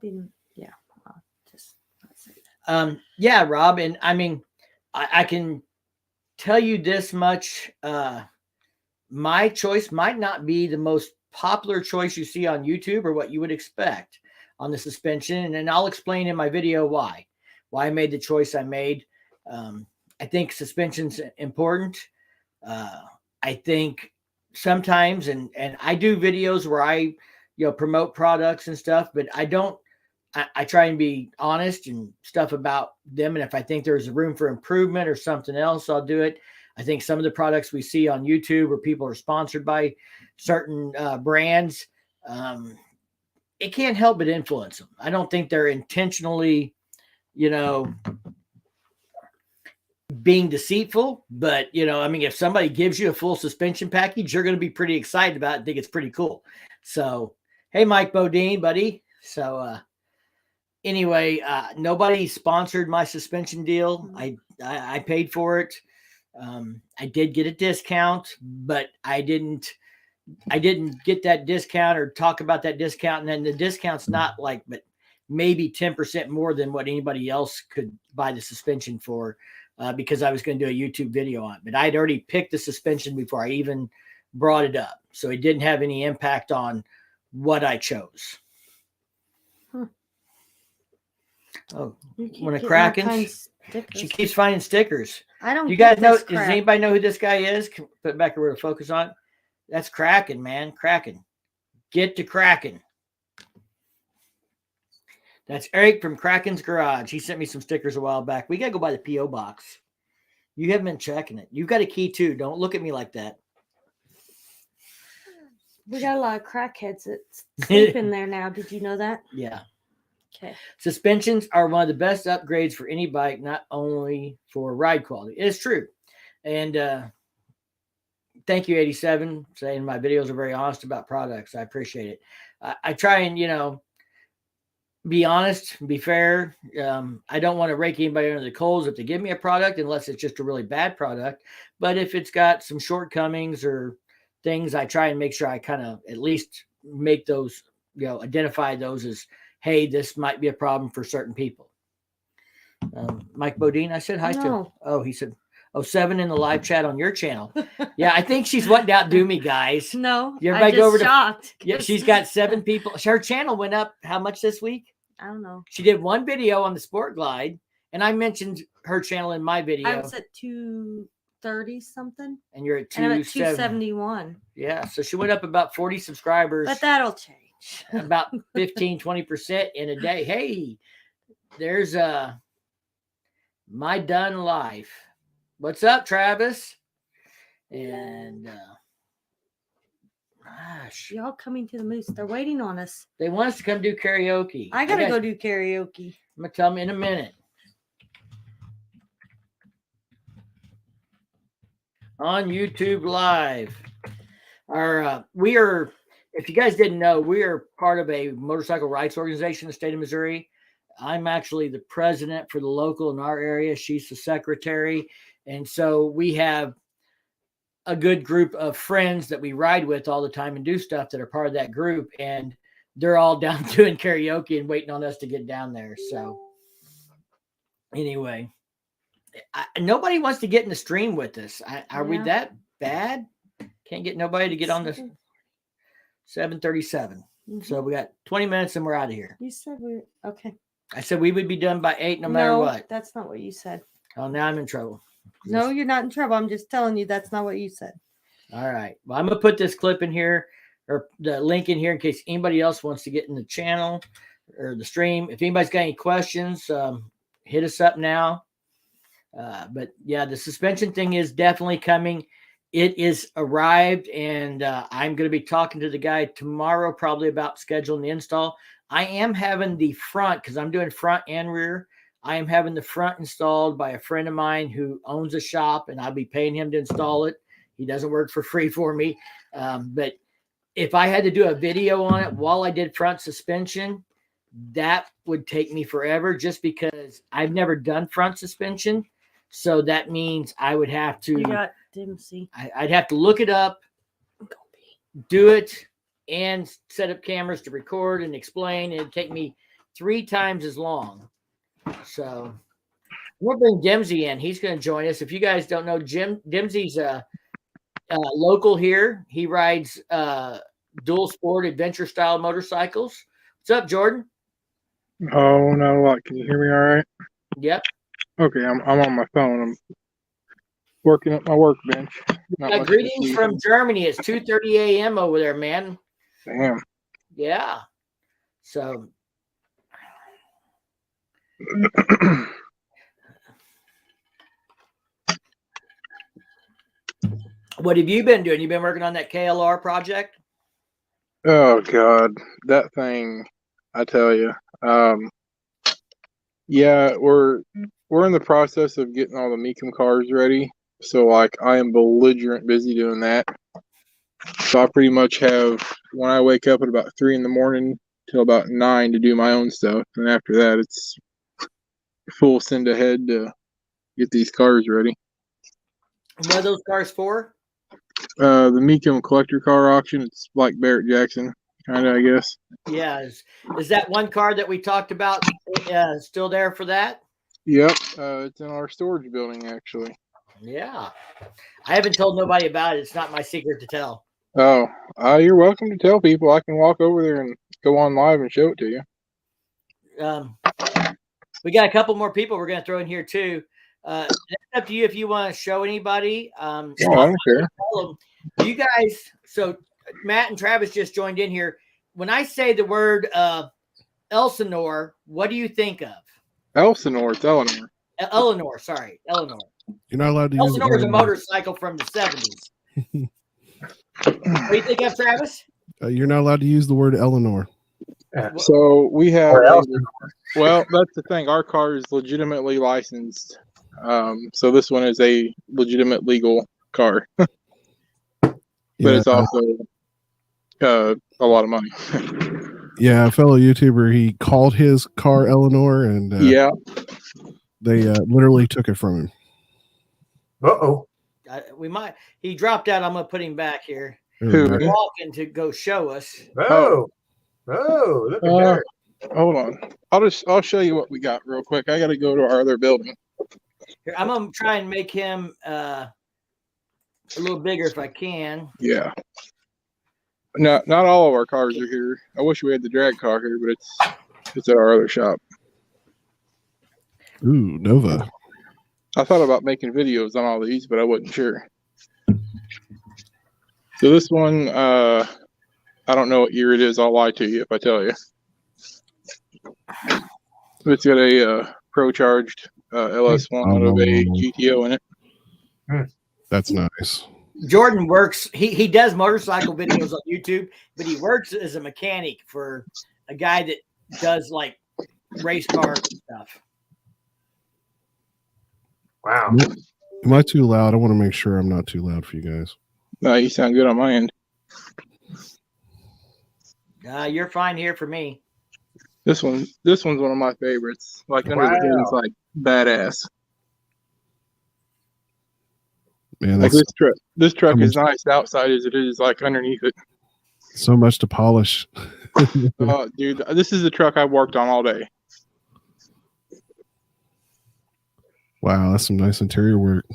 Speaker 2: just not say that.
Speaker 1: Yeah, Rob. And I mean, I can tell you this much. My choice might not be the most popular choice you see on YouTube or what you would expect on the suspension. And then I'll explain in my video why I made the choice I made. I think suspension's important. I think sometimes, and I do videos where I, promote products and stuff, but I try and be honest and stuff about them. And if I think there's room for improvement or something else, I'll do it. I think some of the products we see on YouTube where people are sponsored by certain brands, it can't help but influence them. I don't think they're intentionally, being deceitful, but if somebody gives you a full suspension package, you're going to be pretty excited about it and think it's pretty cool. So, hey, Mike Bodine, buddy. So, anyway, nobody sponsored my suspension deal. I paid for it. I did get a discount, but I didn't get that discount or talk about that discount. And then the discount's not but maybe 10% more than what anybody else could buy the suspension for, because I was going to do a YouTube video on it. But I'd already picked the suspension before I even brought it up. So it didn't have any impact on what I chose. Oh, one of Kraken's. She keeps finding stickers.
Speaker 2: I don't.
Speaker 1: Do you guys know? Does anybody know who this guy is? Put back where to focus on. That's Kraken, man. Kraken. Get to Kraken. That's Eric from Kraken's Garage. He sent me some stickers a while back. We got to go by the P.O. box. You haven't been checking it. You've got a key too. Don't look at me like that.
Speaker 2: We got a lot of crackheads that sleep in there now. Did you know that?
Speaker 1: Yeah.
Speaker 2: Okay.
Speaker 1: Suspensions are one of the best upgrades for any bike, not only for ride quality. It's true. And thank you, 87, saying my videos are very honest about products. I appreciate it. I try and, be honest, be fair. I don't want to rake anybody under the coals if they give me a product, unless it's just a really bad product. But if it's got some shortcomings or things, I try and make sure I kind of at least make those, identify those as, hey, this might be a problem for certain people. Mike Bodine, I said hi to. Oh, he said, 7 in the live chat on your channel. Yeah, I think she's wanting to outdo me, guys.
Speaker 2: No,
Speaker 1: everybody
Speaker 2: go over
Speaker 1: shocked. Yeah, she's got 7 people. Her channel went up how much this week?
Speaker 2: I don't know.
Speaker 1: She did one video on the Sport Glide, and I mentioned her channel in my video.
Speaker 2: I was at 230 something.
Speaker 1: And you're at
Speaker 2: 271.
Speaker 1: Yeah, so she went up about 40 subscribers.
Speaker 2: But that'll change.
Speaker 1: About 15, 20% in a day. Hey, there's my done life. What's up, Travis? And gosh,
Speaker 2: y'all coming to the Moose? They're waiting on us.
Speaker 1: They want us to come do karaoke.
Speaker 2: I gotta go do karaoke.
Speaker 1: I'm gonna tell them in a minute. On YouTube Live, we are. If you guys didn't know, we are part of a motorcycle rights organization in the state of Missouri. I'm actually the president for the local in our area. She's the secretary. And so we have a good group of friends that we ride with all the time and do stuff that are part of that group. And they're all down doing karaoke and waiting on us to get down there. So anyway, nobody wants to get in the stream with us. Are we that bad? Can't get nobody to get on this. 7:37. Mm-hmm. So we got 20 minutes and we're out of here.
Speaker 2: You said we're okay.
Speaker 1: I said we would be done by 8 no matter what.
Speaker 2: That's not what you said.
Speaker 1: Oh, now I'm in trouble.
Speaker 2: No, you're not in trouble. I'm just telling you that's not what you said.
Speaker 1: All right. Well, I'm going to put this clip in here or the link in here in case anybody else wants to get in the channel or the stream. If anybody's got any questions, hit us up now. But yeah, the suspension thing is definitely coming. It is arrived, and I'm going to be talking to the guy tomorrow probably about scheduling the install. I am having the front, because I'm doing front and rear. I am having the front installed by a friend of mine who owns a shop, and I'll be paying him to install it. He doesn't work for free for me. But if I had to do a video on it while I did front suspension, that would take me forever just because I've never done front suspension. So that means I would have to... I'd have to look it up, do it, and set up cameras to record and explain. It'd take me 3 times as long. So we'll bring Dimsy in. He's going to join us. If you guys don't know, Dimsy's local here. He rides dual sport adventure style motorcycles. What's up, Jordan?
Speaker 3: Oh, not a lot. Can you hear me all right?
Speaker 1: Yep.
Speaker 3: Okay, I'm on my phone. I'm working at my workbench.
Speaker 1: Greetings from Germany. It's 2:30 a.m. over there, man.
Speaker 3: Damn.
Speaker 1: Yeah. So what have you been doing? You been working on that KLR project?
Speaker 3: Oh God, that thing! I tell you. Yeah, we're in the process of getting all the Mecum cars ready. So like I am belligerent busy doing that. So I pretty much have, when I wake up at about 3 in the morning till about 9 to do my own stuff. And after that, it's full send ahead to get these cars ready.
Speaker 1: What are those cars for?
Speaker 3: The Mecum collector car auction. It's like Barrett Jackson, kind of, I guess.
Speaker 1: Yeah. Is that one car that we talked about still there for that?
Speaker 3: Yep. It's in our storage building, actually.
Speaker 1: Yeah. I haven't told nobody about it. It's not my secret to tell.
Speaker 3: Oh, you're welcome to tell people. I can walk over there and go on live and show it to you.
Speaker 1: We got a couple more people we're going to throw in here too. It's up to you if you want to show anybody.
Speaker 3: I don't care.
Speaker 1: You guys, so Matt and Travis just joined in here. When I say the word Elsinore, what do you think of?
Speaker 3: Elsinore, it's Eleanor.
Speaker 1: Eleanor, sorry. Eleanor.
Speaker 4: You're not allowed to use
Speaker 1: Elsinore is a motorcycle from the 70s. What do you think of, Travis?
Speaker 4: You're not allowed to use the word Eleanor.
Speaker 3: So we have, well, that's the thing. Our car is legitimately licensed. So this one is a legitimate legal car, but it's also a lot of money.
Speaker 4: Yeah, a fellow YouTuber, he called his car Eleanor, and
Speaker 3: yeah,
Speaker 4: they literally took it from him.
Speaker 5: Uh-oh.
Speaker 1: He dropped out. I'm going to put him back here.
Speaker 3: Who?
Speaker 1: We're walking to go show us.
Speaker 5: Oh, look at that.
Speaker 3: Hold on. I'll show you what we got real quick. I got to go to our other building.
Speaker 1: Here, I'm going to try and make him a little bigger if I can.
Speaker 3: Yeah. Not all of our cars are here. I wish we had the drag car here, but it's at our other shop.
Speaker 4: Ooh, Nova.
Speaker 3: I thought about making videos on all these, but I wasn't sure. So this one, I don't know what year it is. I'll lie to you if I tell you. It's got a Pro Charged LS1 out of a GTO in it.
Speaker 4: That's nice.
Speaker 1: Jordan works. He does motorcycle videos on YouTube, but he works as a mechanic for a guy that does like race cars and stuff.
Speaker 5: Wow.
Speaker 4: Am I too loud? I want to make sure I'm not too loud for you guys.
Speaker 3: No, you sound good on my end.
Speaker 1: You're fine here for me.
Speaker 3: This one's one of my favorites. Like under the hood, it's like badass.
Speaker 4: Man,
Speaker 3: like this truck is nice outside as it is like underneath it.
Speaker 4: So much to polish.
Speaker 3: Dude, this is the truck I worked on all day.
Speaker 4: Wow, that's some nice interior work.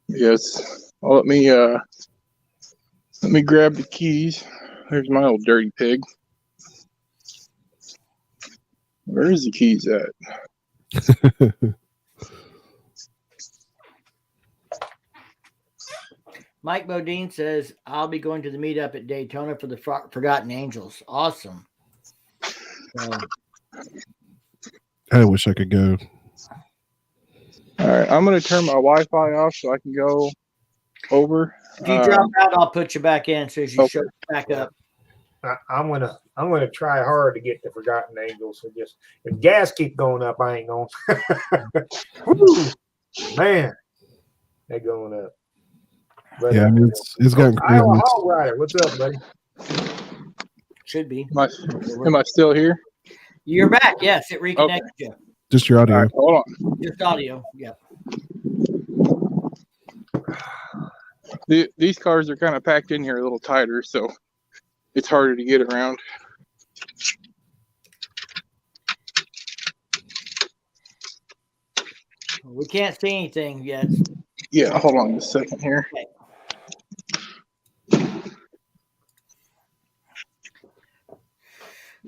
Speaker 3: Yes. Well, let me grab the keys. There's my old dirty pig. Where is the keys at?
Speaker 1: Mike Bodine says, I'll be going to the meetup at Daytona for the Forgotten Angels. Awesome.
Speaker 4: I wish I could go.
Speaker 3: All right, I'm going to turn my Wi-Fi off so I can go over.
Speaker 1: If you drop out, I'll put you back in as soon as you show back up.
Speaker 5: I'm gonna try hard to get the Forgotten Angels. So just if gas keep going up, I ain't going. Man, they're going up. But,
Speaker 4: yeah, it's gotten crazy.
Speaker 5: Iowa Hog Rider, what's up, buddy?
Speaker 1: Should be.
Speaker 3: Am I still here?
Speaker 1: You're back. Yes, it reconnected you.
Speaker 4: Just your audio.
Speaker 3: All right, hold on.
Speaker 1: Just audio. Yep.
Speaker 3: These cars are kind of packed in here a little tighter, so it's harder to get around.
Speaker 1: We can't see anything yet.
Speaker 3: Yeah, hold on a second here.
Speaker 1: Okay.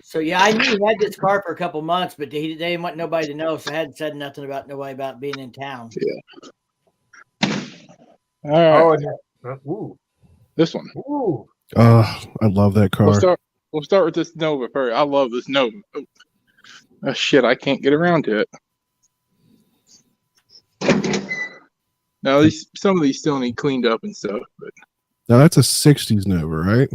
Speaker 1: So yeah, I knew he had this car for a couple months, but they didn't want nobody to know, so I hadn't said nothing about nobody about being in town.
Speaker 3: Yeah. All right.
Speaker 5: Oh, ooh.
Speaker 3: This one.
Speaker 5: Ooh.
Speaker 4: I love that car.
Speaker 3: We'll start with this Nova first. I love this Nova. Oh, shit, I can't get around to it. Now some of these still need cleaned up and stuff, but
Speaker 4: Now that's a 60s Nova, right?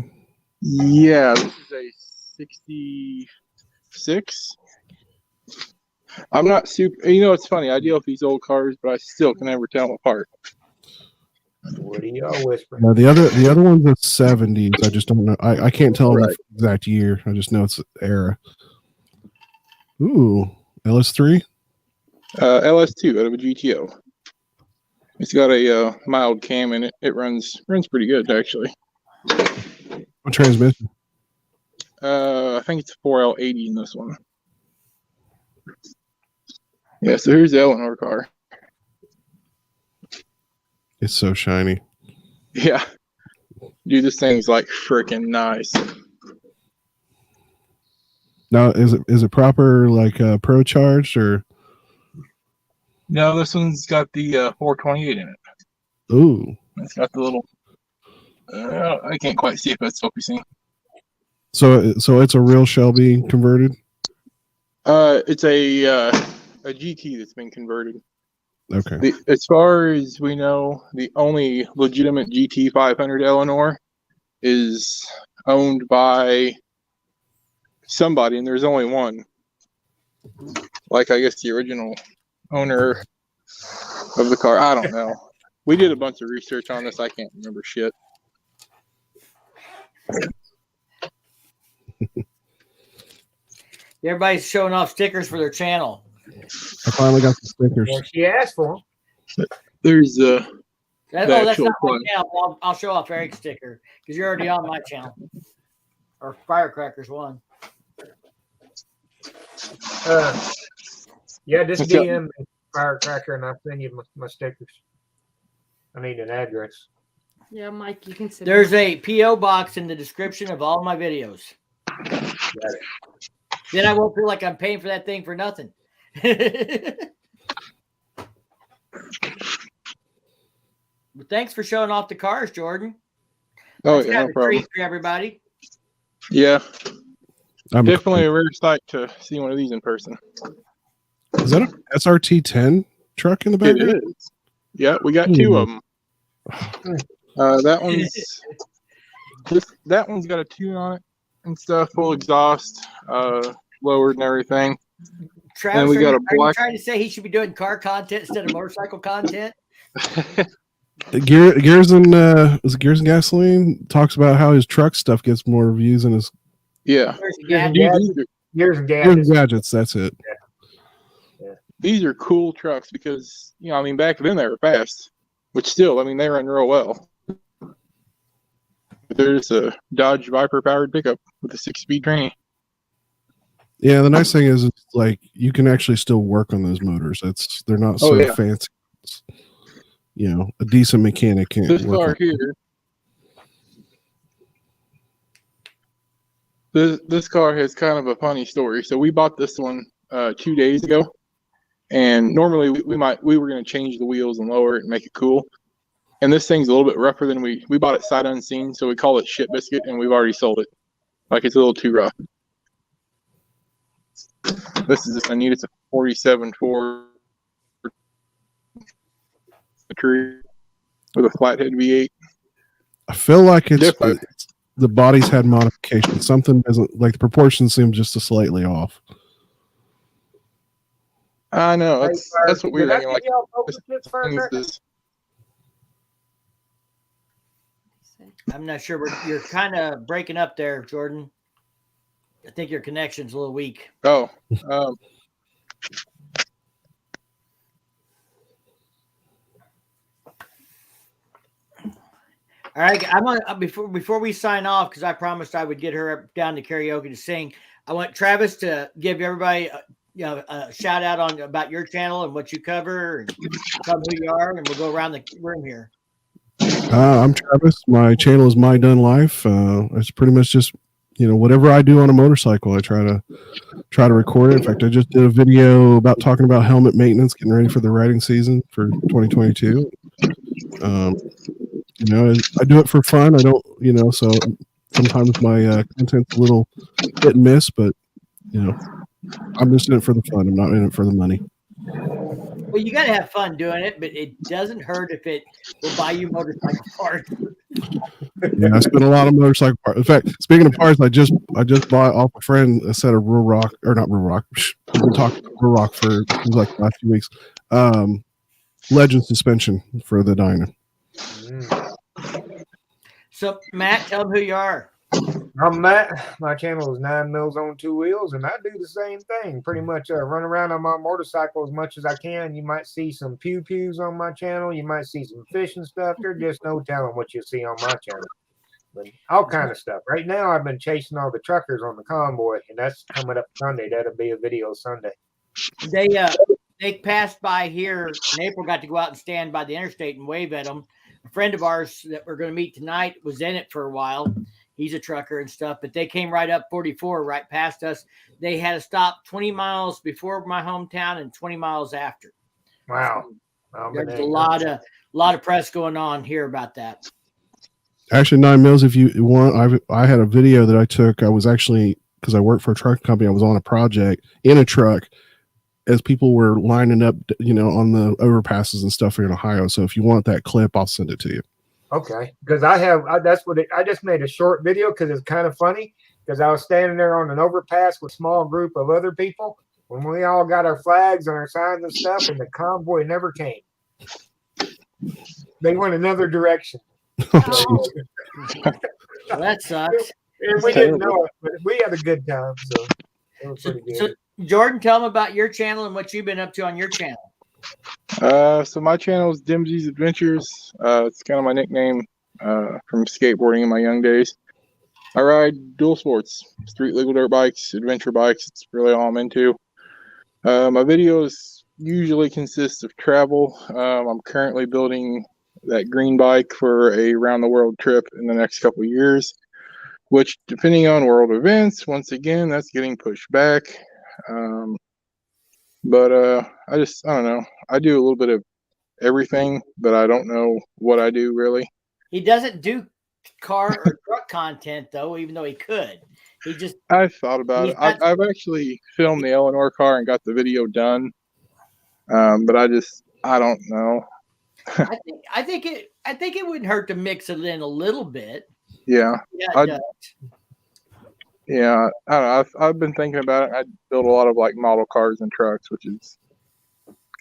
Speaker 3: yeah, this is a 66. I'm not super. It's funny. I deal with these old cars, but I still can never tell them apart.
Speaker 5: What are y'all whispering?
Speaker 4: No, the other one's a 70s. I just don't know. I can't tell the exact year. I just know it's era. Ooh, LS3?
Speaker 3: LS2 out of a GTO. It's got a mild cam in it. It runs pretty good actually.
Speaker 4: What transmission?
Speaker 3: I think it's a 4L80 in this one. Yeah, so here's the Eleanor car.
Speaker 4: It's so shiny.
Speaker 3: Yeah. Dude, this thing's like freaking nice.
Speaker 4: Now, is it proper like pro charged or?
Speaker 3: No, this one's got the 428 in it.
Speaker 4: Ooh.
Speaker 3: It's got the little. I can't quite see if it's focusing.
Speaker 4: So it's a real Shelby converted.
Speaker 3: It's a GT that's been converted.
Speaker 4: Okay.
Speaker 3: As far as we know, the only legitimate GT 500 Eleanor is owned by somebody, and there's only one. Like, I guess the original owner of the car. I don't know. We did a bunch of research on this. I can't remember shit.
Speaker 1: Everybody's showing off stickers for their channel.
Speaker 4: I finally got the stickers.
Speaker 5: Yeah, she asked for them.
Speaker 3: There's
Speaker 1: That's not
Speaker 3: actual
Speaker 1: my
Speaker 3: plug.
Speaker 1: channel. I'll show off Eric's sticker because you're already on my channel. Or Firecracker's one.
Speaker 5: Yeah, just
Speaker 3: What's up?
Speaker 5: DM me, Firecracker, and I'll send you my stickers. I need an address.
Speaker 2: Yeah, Mike, you can sit.
Speaker 1: There's a P.O. box in the description of all my videos.
Speaker 5: Got it.
Speaker 1: Then I won't feel like I'm paying for that thing for nothing. But thanks for showing off the cars, Jordan.
Speaker 3: Oh,
Speaker 1: That's
Speaker 3: yeah,
Speaker 1: kind
Speaker 3: no
Speaker 1: of a
Speaker 3: problem.
Speaker 1: treat for everybody.
Speaker 3: Yeah,
Speaker 4: I'm
Speaker 3: definitely a rare sight to see one of these in person.
Speaker 4: Is that a SRT 10 truck in the
Speaker 3: It
Speaker 4: background?
Speaker 3: is. Yeah, we got two of them. That one's got a tune on it and stuff, full exhaust, lowered and everything.
Speaker 1: Travis,
Speaker 3: we got a
Speaker 1: are you
Speaker 3: black-
Speaker 1: trying to say he should be doing car content instead of motorcycle content?
Speaker 4: Gears and Gasoline talks about how his truck stuff gets more views than his
Speaker 3: Yeah,
Speaker 1: Where's the
Speaker 5: Years
Speaker 1: gap?
Speaker 5: and
Speaker 3: dude,
Speaker 5: gadgets. Years and
Speaker 4: Gears and
Speaker 5: gadgets.
Speaker 4: Gadgets. That's it.
Speaker 3: these are cool trucks because, I mean, back then they were fast, which still, I mean, they run real well. There's a Dodge Viper powered pickup with a 6-speed tranny.
Speaker 4: Yeah, the nice thing is, it's like you can actually still work on those motors. They're not so
Speaker 3: yeah.
Speaker 4: fancy. It's, a decent mechanic can't
Speaker 3: This
Speaker 4: work
Speaker 3: car
Speaker 4: on.
Speaker 3: here, this car has kind of a funny story. So we bought this one 2 days ago, and normally we were going to change the wheels and lower it and make it cool. And this thing's a little bit rougher than we bought it sight unseen, so we call it shit biscuit, and we've already sold it. Like, it's a little too rough. This is I need it's a 47 Ford tree with a flathead V8.
Speaker 4: I feel like
Speaker 3: Different.
Speaker 4: the body's had modification. Something doesn't like the proportions seem just slightly off.
Speaker 3: I know that's what we were
Speaker 5: Did I
Speaker 3: thinking.
Speaker 5: give
Speaker 3: Like,
Speaker 5: y'all focus
Speaker 3: this
Speaker 5: kits, Firecracker?
Speaker 3: is
Speaker 1: I'm not sure. You're kind of breaking up there, Jordan. I think your connection's a little weak.
Speaker 3: oh,
Speaker 1: All right, I'm gonna before we sign off because I promised I would get her down to karaoke to sing. I want Travis to give everybody a shout out on about your channel and what you cover and tell them who you are, and we'll go around the room here.
Speaker 4: I'm Travis. My channel is My Done Life. It's pretty much just whatever I do on a motorcycle, I try to record it. In fact, I just did a video about talking about helmet maintenance, getting ready for the riding season for 2022. I do it for fun. I don't, so sometimes my content's a little hit and miss, but I'm just in it for the fun. I'm not in it for the money.
Speaker 1: Well, you got to have fun doing it, but it doesn't hurt if it will buy you motorcycle parts.
Speaker 4: Yeah, I spent a lot of motorcycle parts. In fact, speaking of parts, I just bought off a friend a set of Real Rock, or not Real Rock. I've been talking about Real Rock for like the last few weeks. Legend suspension for the Dyna.
Speaker 1: So, Matt, tell them who you are.
Speaker 5: I'm Matt. My channel is 9 Mils on 2 Wheels, and I do the same thing. Pretty much run around on my motorcycle as much as I can. You might see some pew-pews on my channel. You might see some fishing stuff. There's just no telling what you'll see on my channel. But all kind of stuff. Right now, I've been chasing all the truckers on the convoy, and that's coming up Sunday. That'll be a video Sunday.
Speaker 1: they passed by here, and April got to go out and stand by the interstate and wave at them. A friend of ours that we're going to meet tonight was in it for a while. He's a trucker and stuff, but they came right up 44, right past us. They had to stop 20 miles before my hometown and 20 miles after.
Speaker 5: Wow.
Speaker 1: There's a lot of press going on here about that.
Speaker 4: Actually, 9 Mills, if you want, I had a video that I took. I was actually, because I work for a truck company, I was on a project in a truck as people were lining up, on the overpasses and stuff here in Ohio. So if you want that clip, I'll send it to you.
Speaker 5: Okay, because I just made a short video because it's kind of funny because I was standing there on an overpass with a small group of other people when we all got our flags and our signs and stuff, and the convoy never came. They went another direction.
Speaker 1: Oh, well, that sucks.
Speaker 5: And we didn't know it, but we had a good time, so it was pretty good.
Speaker 1: So, Jordan, tell them about your channel and what you've been up to on your channel.
Speaker 3: So my channel is Dimsy's Adventures. It's kind of my nickname from skateboarding in my young days. I ride dual sports, street legal dirt bikes, adventure bikes. It's really all I'm into. My videos usually consist of travel. I'm currently building that green bike for a round the world trip in the next couple of years, which, depending on world events, once again, that's getting pushed back. But I don't know. I do a little bit of everything, but I don't know what I do really.
Speaker 1: He doesn't do car or truck content though, even though he could.
Speaker 3: I thought about it. I've actually filmed the Eleanor car and got the video done. But I don't know.
Speaker 1: I think it wouldn't hurt to mix it in a little bit.
Speaker 3: Yeah. Yeah, I don't know. I've been thinking about it. I build a lot of like model cars and trucks, which is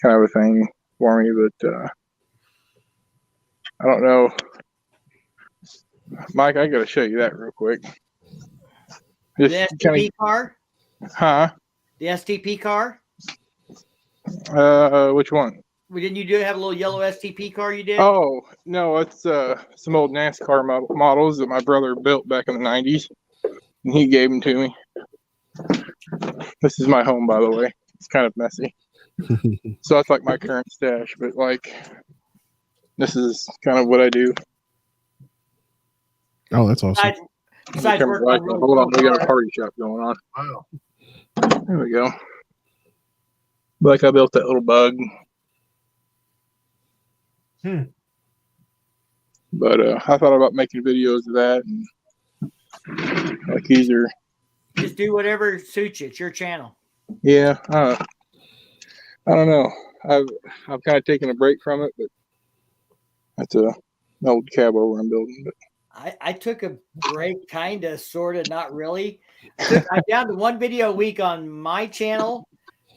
Speaker 3: kind of a thing for me. But I don't know, Mike. I got to show you that real quick.
Speaker 1: The STP car?
Speaker 3: Huh?
Speaker 1: The STP car?
Speaker 3: Which one?
Speaker 1: Didn't you have a little yellow STP car you did?
Speaker 3: Oh no, it's some old NASCAR models that my brother built back in the '90s. And he gave them to me. This is my home, by the way. It's kind of messy. So that's like my current stash, but like this is kind of what I do.
Speaker 4: Oh, that's awesome.
Speaker 1: Besides
Speaker 3: Hold on, we got a party shop going on.
Speaker 5: Wow.
Speaker 3: There we go. Like I built that little bug. But I thought about making videos of that, and like easier.
Speaker 1: Just do whatever suits you. It's your channel.
Speaker 3: Yeah, I don't know. I've kind of taken a break from it, but that's an old cab over I'm building. But
Speaker 1: I took a break, kind of, sort of, not really. I'm down to one video a week on my channel,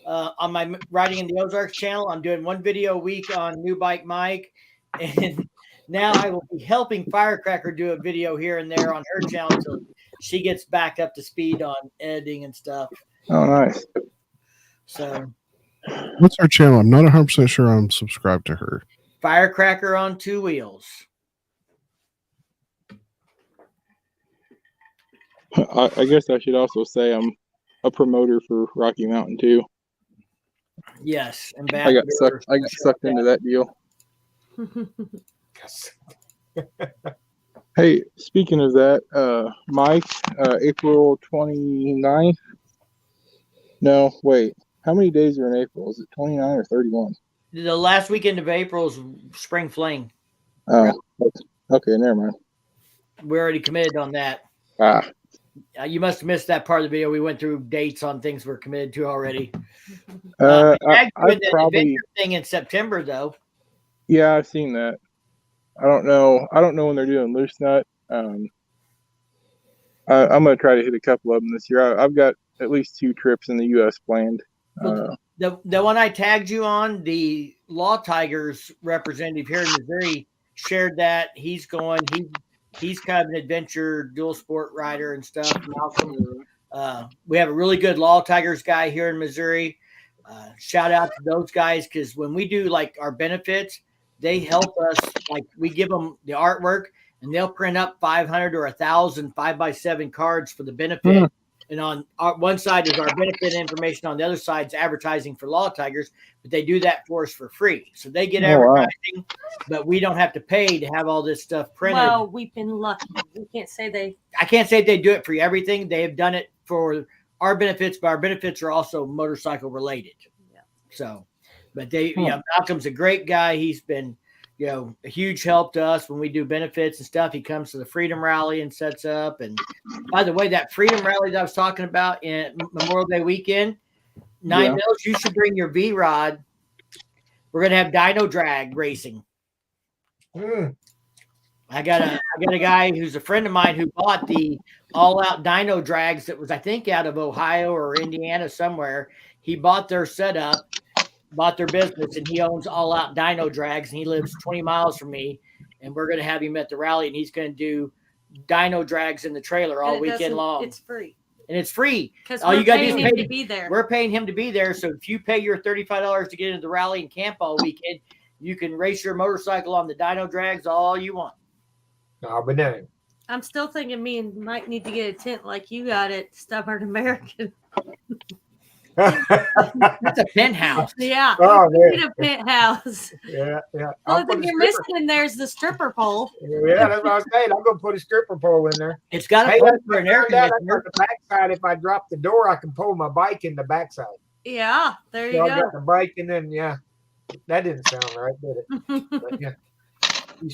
Speaker 1: on my Riding in the Ozarks channel. I'm doing one video a week on New Bike Mike, and now I will be helping Firecracker do a video here and there on her channel until she gets back up to speed on editing and stuff.
Speaker 3: Oh, nice.
Speaker 1: So,
Speaker 4: what's her channel? I'm not 100% sure I'm subscribed to her.
Speaker 1: Firecracker on 2 wheels.
Speaker 3: I guess I should also say I'm a promoter for Rocky Mountain too.
Speaker 1: Yes, and
Speaker 3: I got sucked into that deal. Hey, speaking of that, Mike, April 29th. No, wait. How many days are in April? Is it 29 or 31?
Speaker 1: The last weekend of April is Spring Fling.
Speaker 3: Oh, okay. Never mind.
Speaker 1: We're already committed on that. You must have missed that part of the video. We went through dates on things we're committed to already. I probably thing in September though.
Speaker 3: Yeah, I've seen that. I don't know when they're doing Loose Nut. I'm gonna try to hit a couple of them this year. I've got at least 2 trips in the U.S. planned.
Speaker 1: The one I tagged you on, the Law Tigers representative here in Missouri shared that. He's going. He's kind of an adventure dual sport rider and stuff. Malcolm, we have a really good Law Tigers guy here in Missouri. Shout out to those guys, because when we do like our benefits, they help us. Like we give them the artwork and they'll print up 500 or 1,000 5x7 cards for the benefit. And on one side is our benefit information. On the other side is advertising for Law Tigers, but they do that for us for free. So they get advertising, but we don't have to pay to have all this stuff printed.
Speaker 2: Well, we've been lucky. We can't say they.
Speaker 1: I can't say they do it for everything. They have done it for our benefits, but our benefits are also motorcycle related.
Speaker 2: Yeah.
Speaker 1: So, but Malcolm's a great guy. He's been, a huge help to us when we do benefits and stuff. He comes to the Freedom Rally and sets up. And by the way, that Freedom Rally that I was talking about in Memorial Day weekend, 9 Mills, you should bring your V-Rod. We're going to have dyno drag racing. I got a guy who's a friend of mine who bought the all-out dyno drags that was, I think, out of Ohio or Indiana somewhere. He bought their setup, bought their business, and he owns all-out dyno drags, and he lives 20 miles from me, and we're going to have him at the rally, and he's going to do dyno drags in the trailer all weekend long.
Speaker 2: It's free.
Speaker 1: And it's free.
Speaker 2: Because
Speaker 1: all you got to do is
Speaker 2: pay him to be there.
Speaker 1: We're paying him to be there, so if you pay your $35 to get into the rally and camp all weekend, you can race your motorcycle on the dyno drags all you want.
Speaker 5: I'll be done.
Speaker 2: I'm still thinking me and Mike need to get a tent like you got at Stubborn American.
Speaker 1: That's a penthouse.
Speaker 2: Yeah.
Speaker 5: Oh,
Speaker 2: we need a penthouse.
Speaker 5: Yeah.
Speaker 2: The only thing you're missing in there is the stripper pole.
Speaker 5: Yeah, that's what I was saying. I'm going to put a stripper pole in there.
Speaker 1: It's got a
Speaker 5: Hey,
Speaker 1: pole for an air
Speaker 5: I got
Speaker 1: conditioner.
Speaker 5: the backside. If I drop the door, I can pull my bike in the backside.
Speaker 2: Yeah, there
Speaker 5: So
Speaker 2: you
Speaker 5: I
Speaker 2: go.
Speaker 5: got the bike, and then that didn't sound right, did it? But, yeah.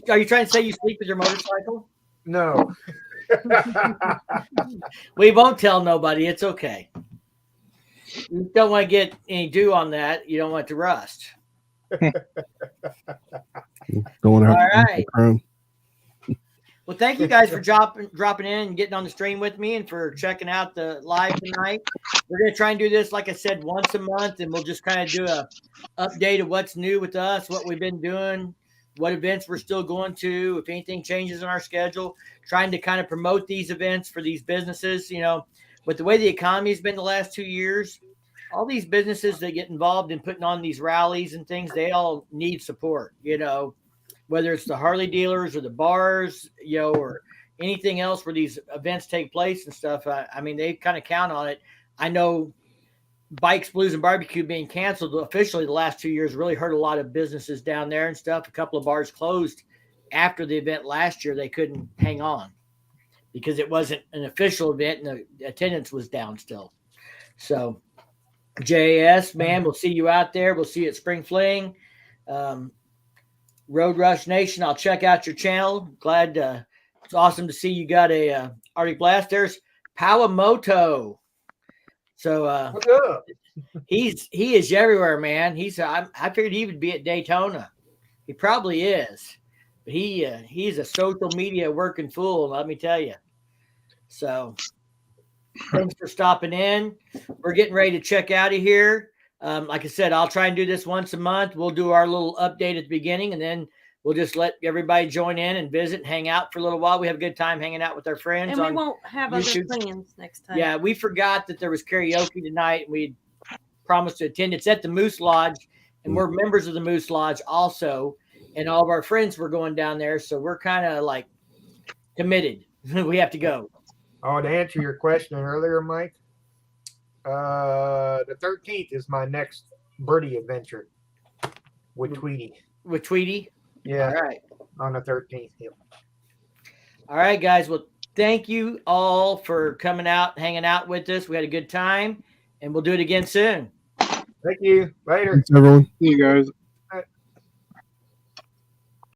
Speaker 1: Are you trying to say you sleep with your motorcycle?
Speaker 5: No.
Speaker 1: We won't tell nobody. It's okay. You don't want to get any dew on that. You don't want it to rust.
Speaker 4: Don't want to have
Speaker 1: All right.
Speaker 4: chrome.
Speaker 1: Well, thank you guys for dropping in and getting on the stream with me and for checking out the live tonight. We're going to try and do this, like I said, once a month, and we'll just kind of do a update of what's new with us, what we've been doing, what events we're still going to, if anything changes in our schedule, trying to kind of promote these events for these businesses. With the way the economy has been the last 2 years, all these businesses that get involved in putting on these rallies and things, they all need support, whether it's the Harley dealers or the bars, or anything else where these events take place and stuff. I mean, they kind of count on it. I know Bikes, Blues, and Barbecue being canceled officially the last 2 years really hurt a lot of businesses down there and stuff. A couple of bars closed after the event last year. They couldn't hang on because it wasn't an official event and the attendance was down still. So, JS, man, we'll see you out there. We'll see you at Spring Fling. Road Rush Nation, I'll check out your channel. Glad it's awesome to see you got a Arctic Blast. There's Pawamoto. So
Speaker 5: What's up?
Speaker 1: he is everywhere, man. I figured he would be at Daytona. He probably is. But he's a social media working fool, let me tell you. So thanks for stopping in. We're getting ready to check out of here. Like I said, I'll try and do this once a month. We'll do our little update at the beginning, and then we'll just let everybody join in and visit and hang out for a little while. We have a good time hanging out with our friends.
Speaker 2: And we won't have
Speaker 1: YouTube.
Speaker 2: other plans next time.
Speaker 1: Yeah, we forgot that there was karaoke tonight. We promised to attend. It's at the Moose Lodge, and we're members of the Moose Lodge also. And all of our friends were going down there, so we're kind of like committed. We have to go.
Speaker 5: Oh, to answer your question earlier, Mike, the 13th is my next birdie adventure with Tweety.
Speaker 1: With Tweety?
Speaker 5: Yeah.
Speaker 1: All right.
Speaker 5: On the 13th. Yep.
Speaker 1: All right, guys. Well, thank you all for coming out, hanging out with us. We had a good time, and we'll do it again soon.
Speaker 5: Thank you. Later.
Speaker 4: Thanks, everyone.
Speaker 3: See you guys.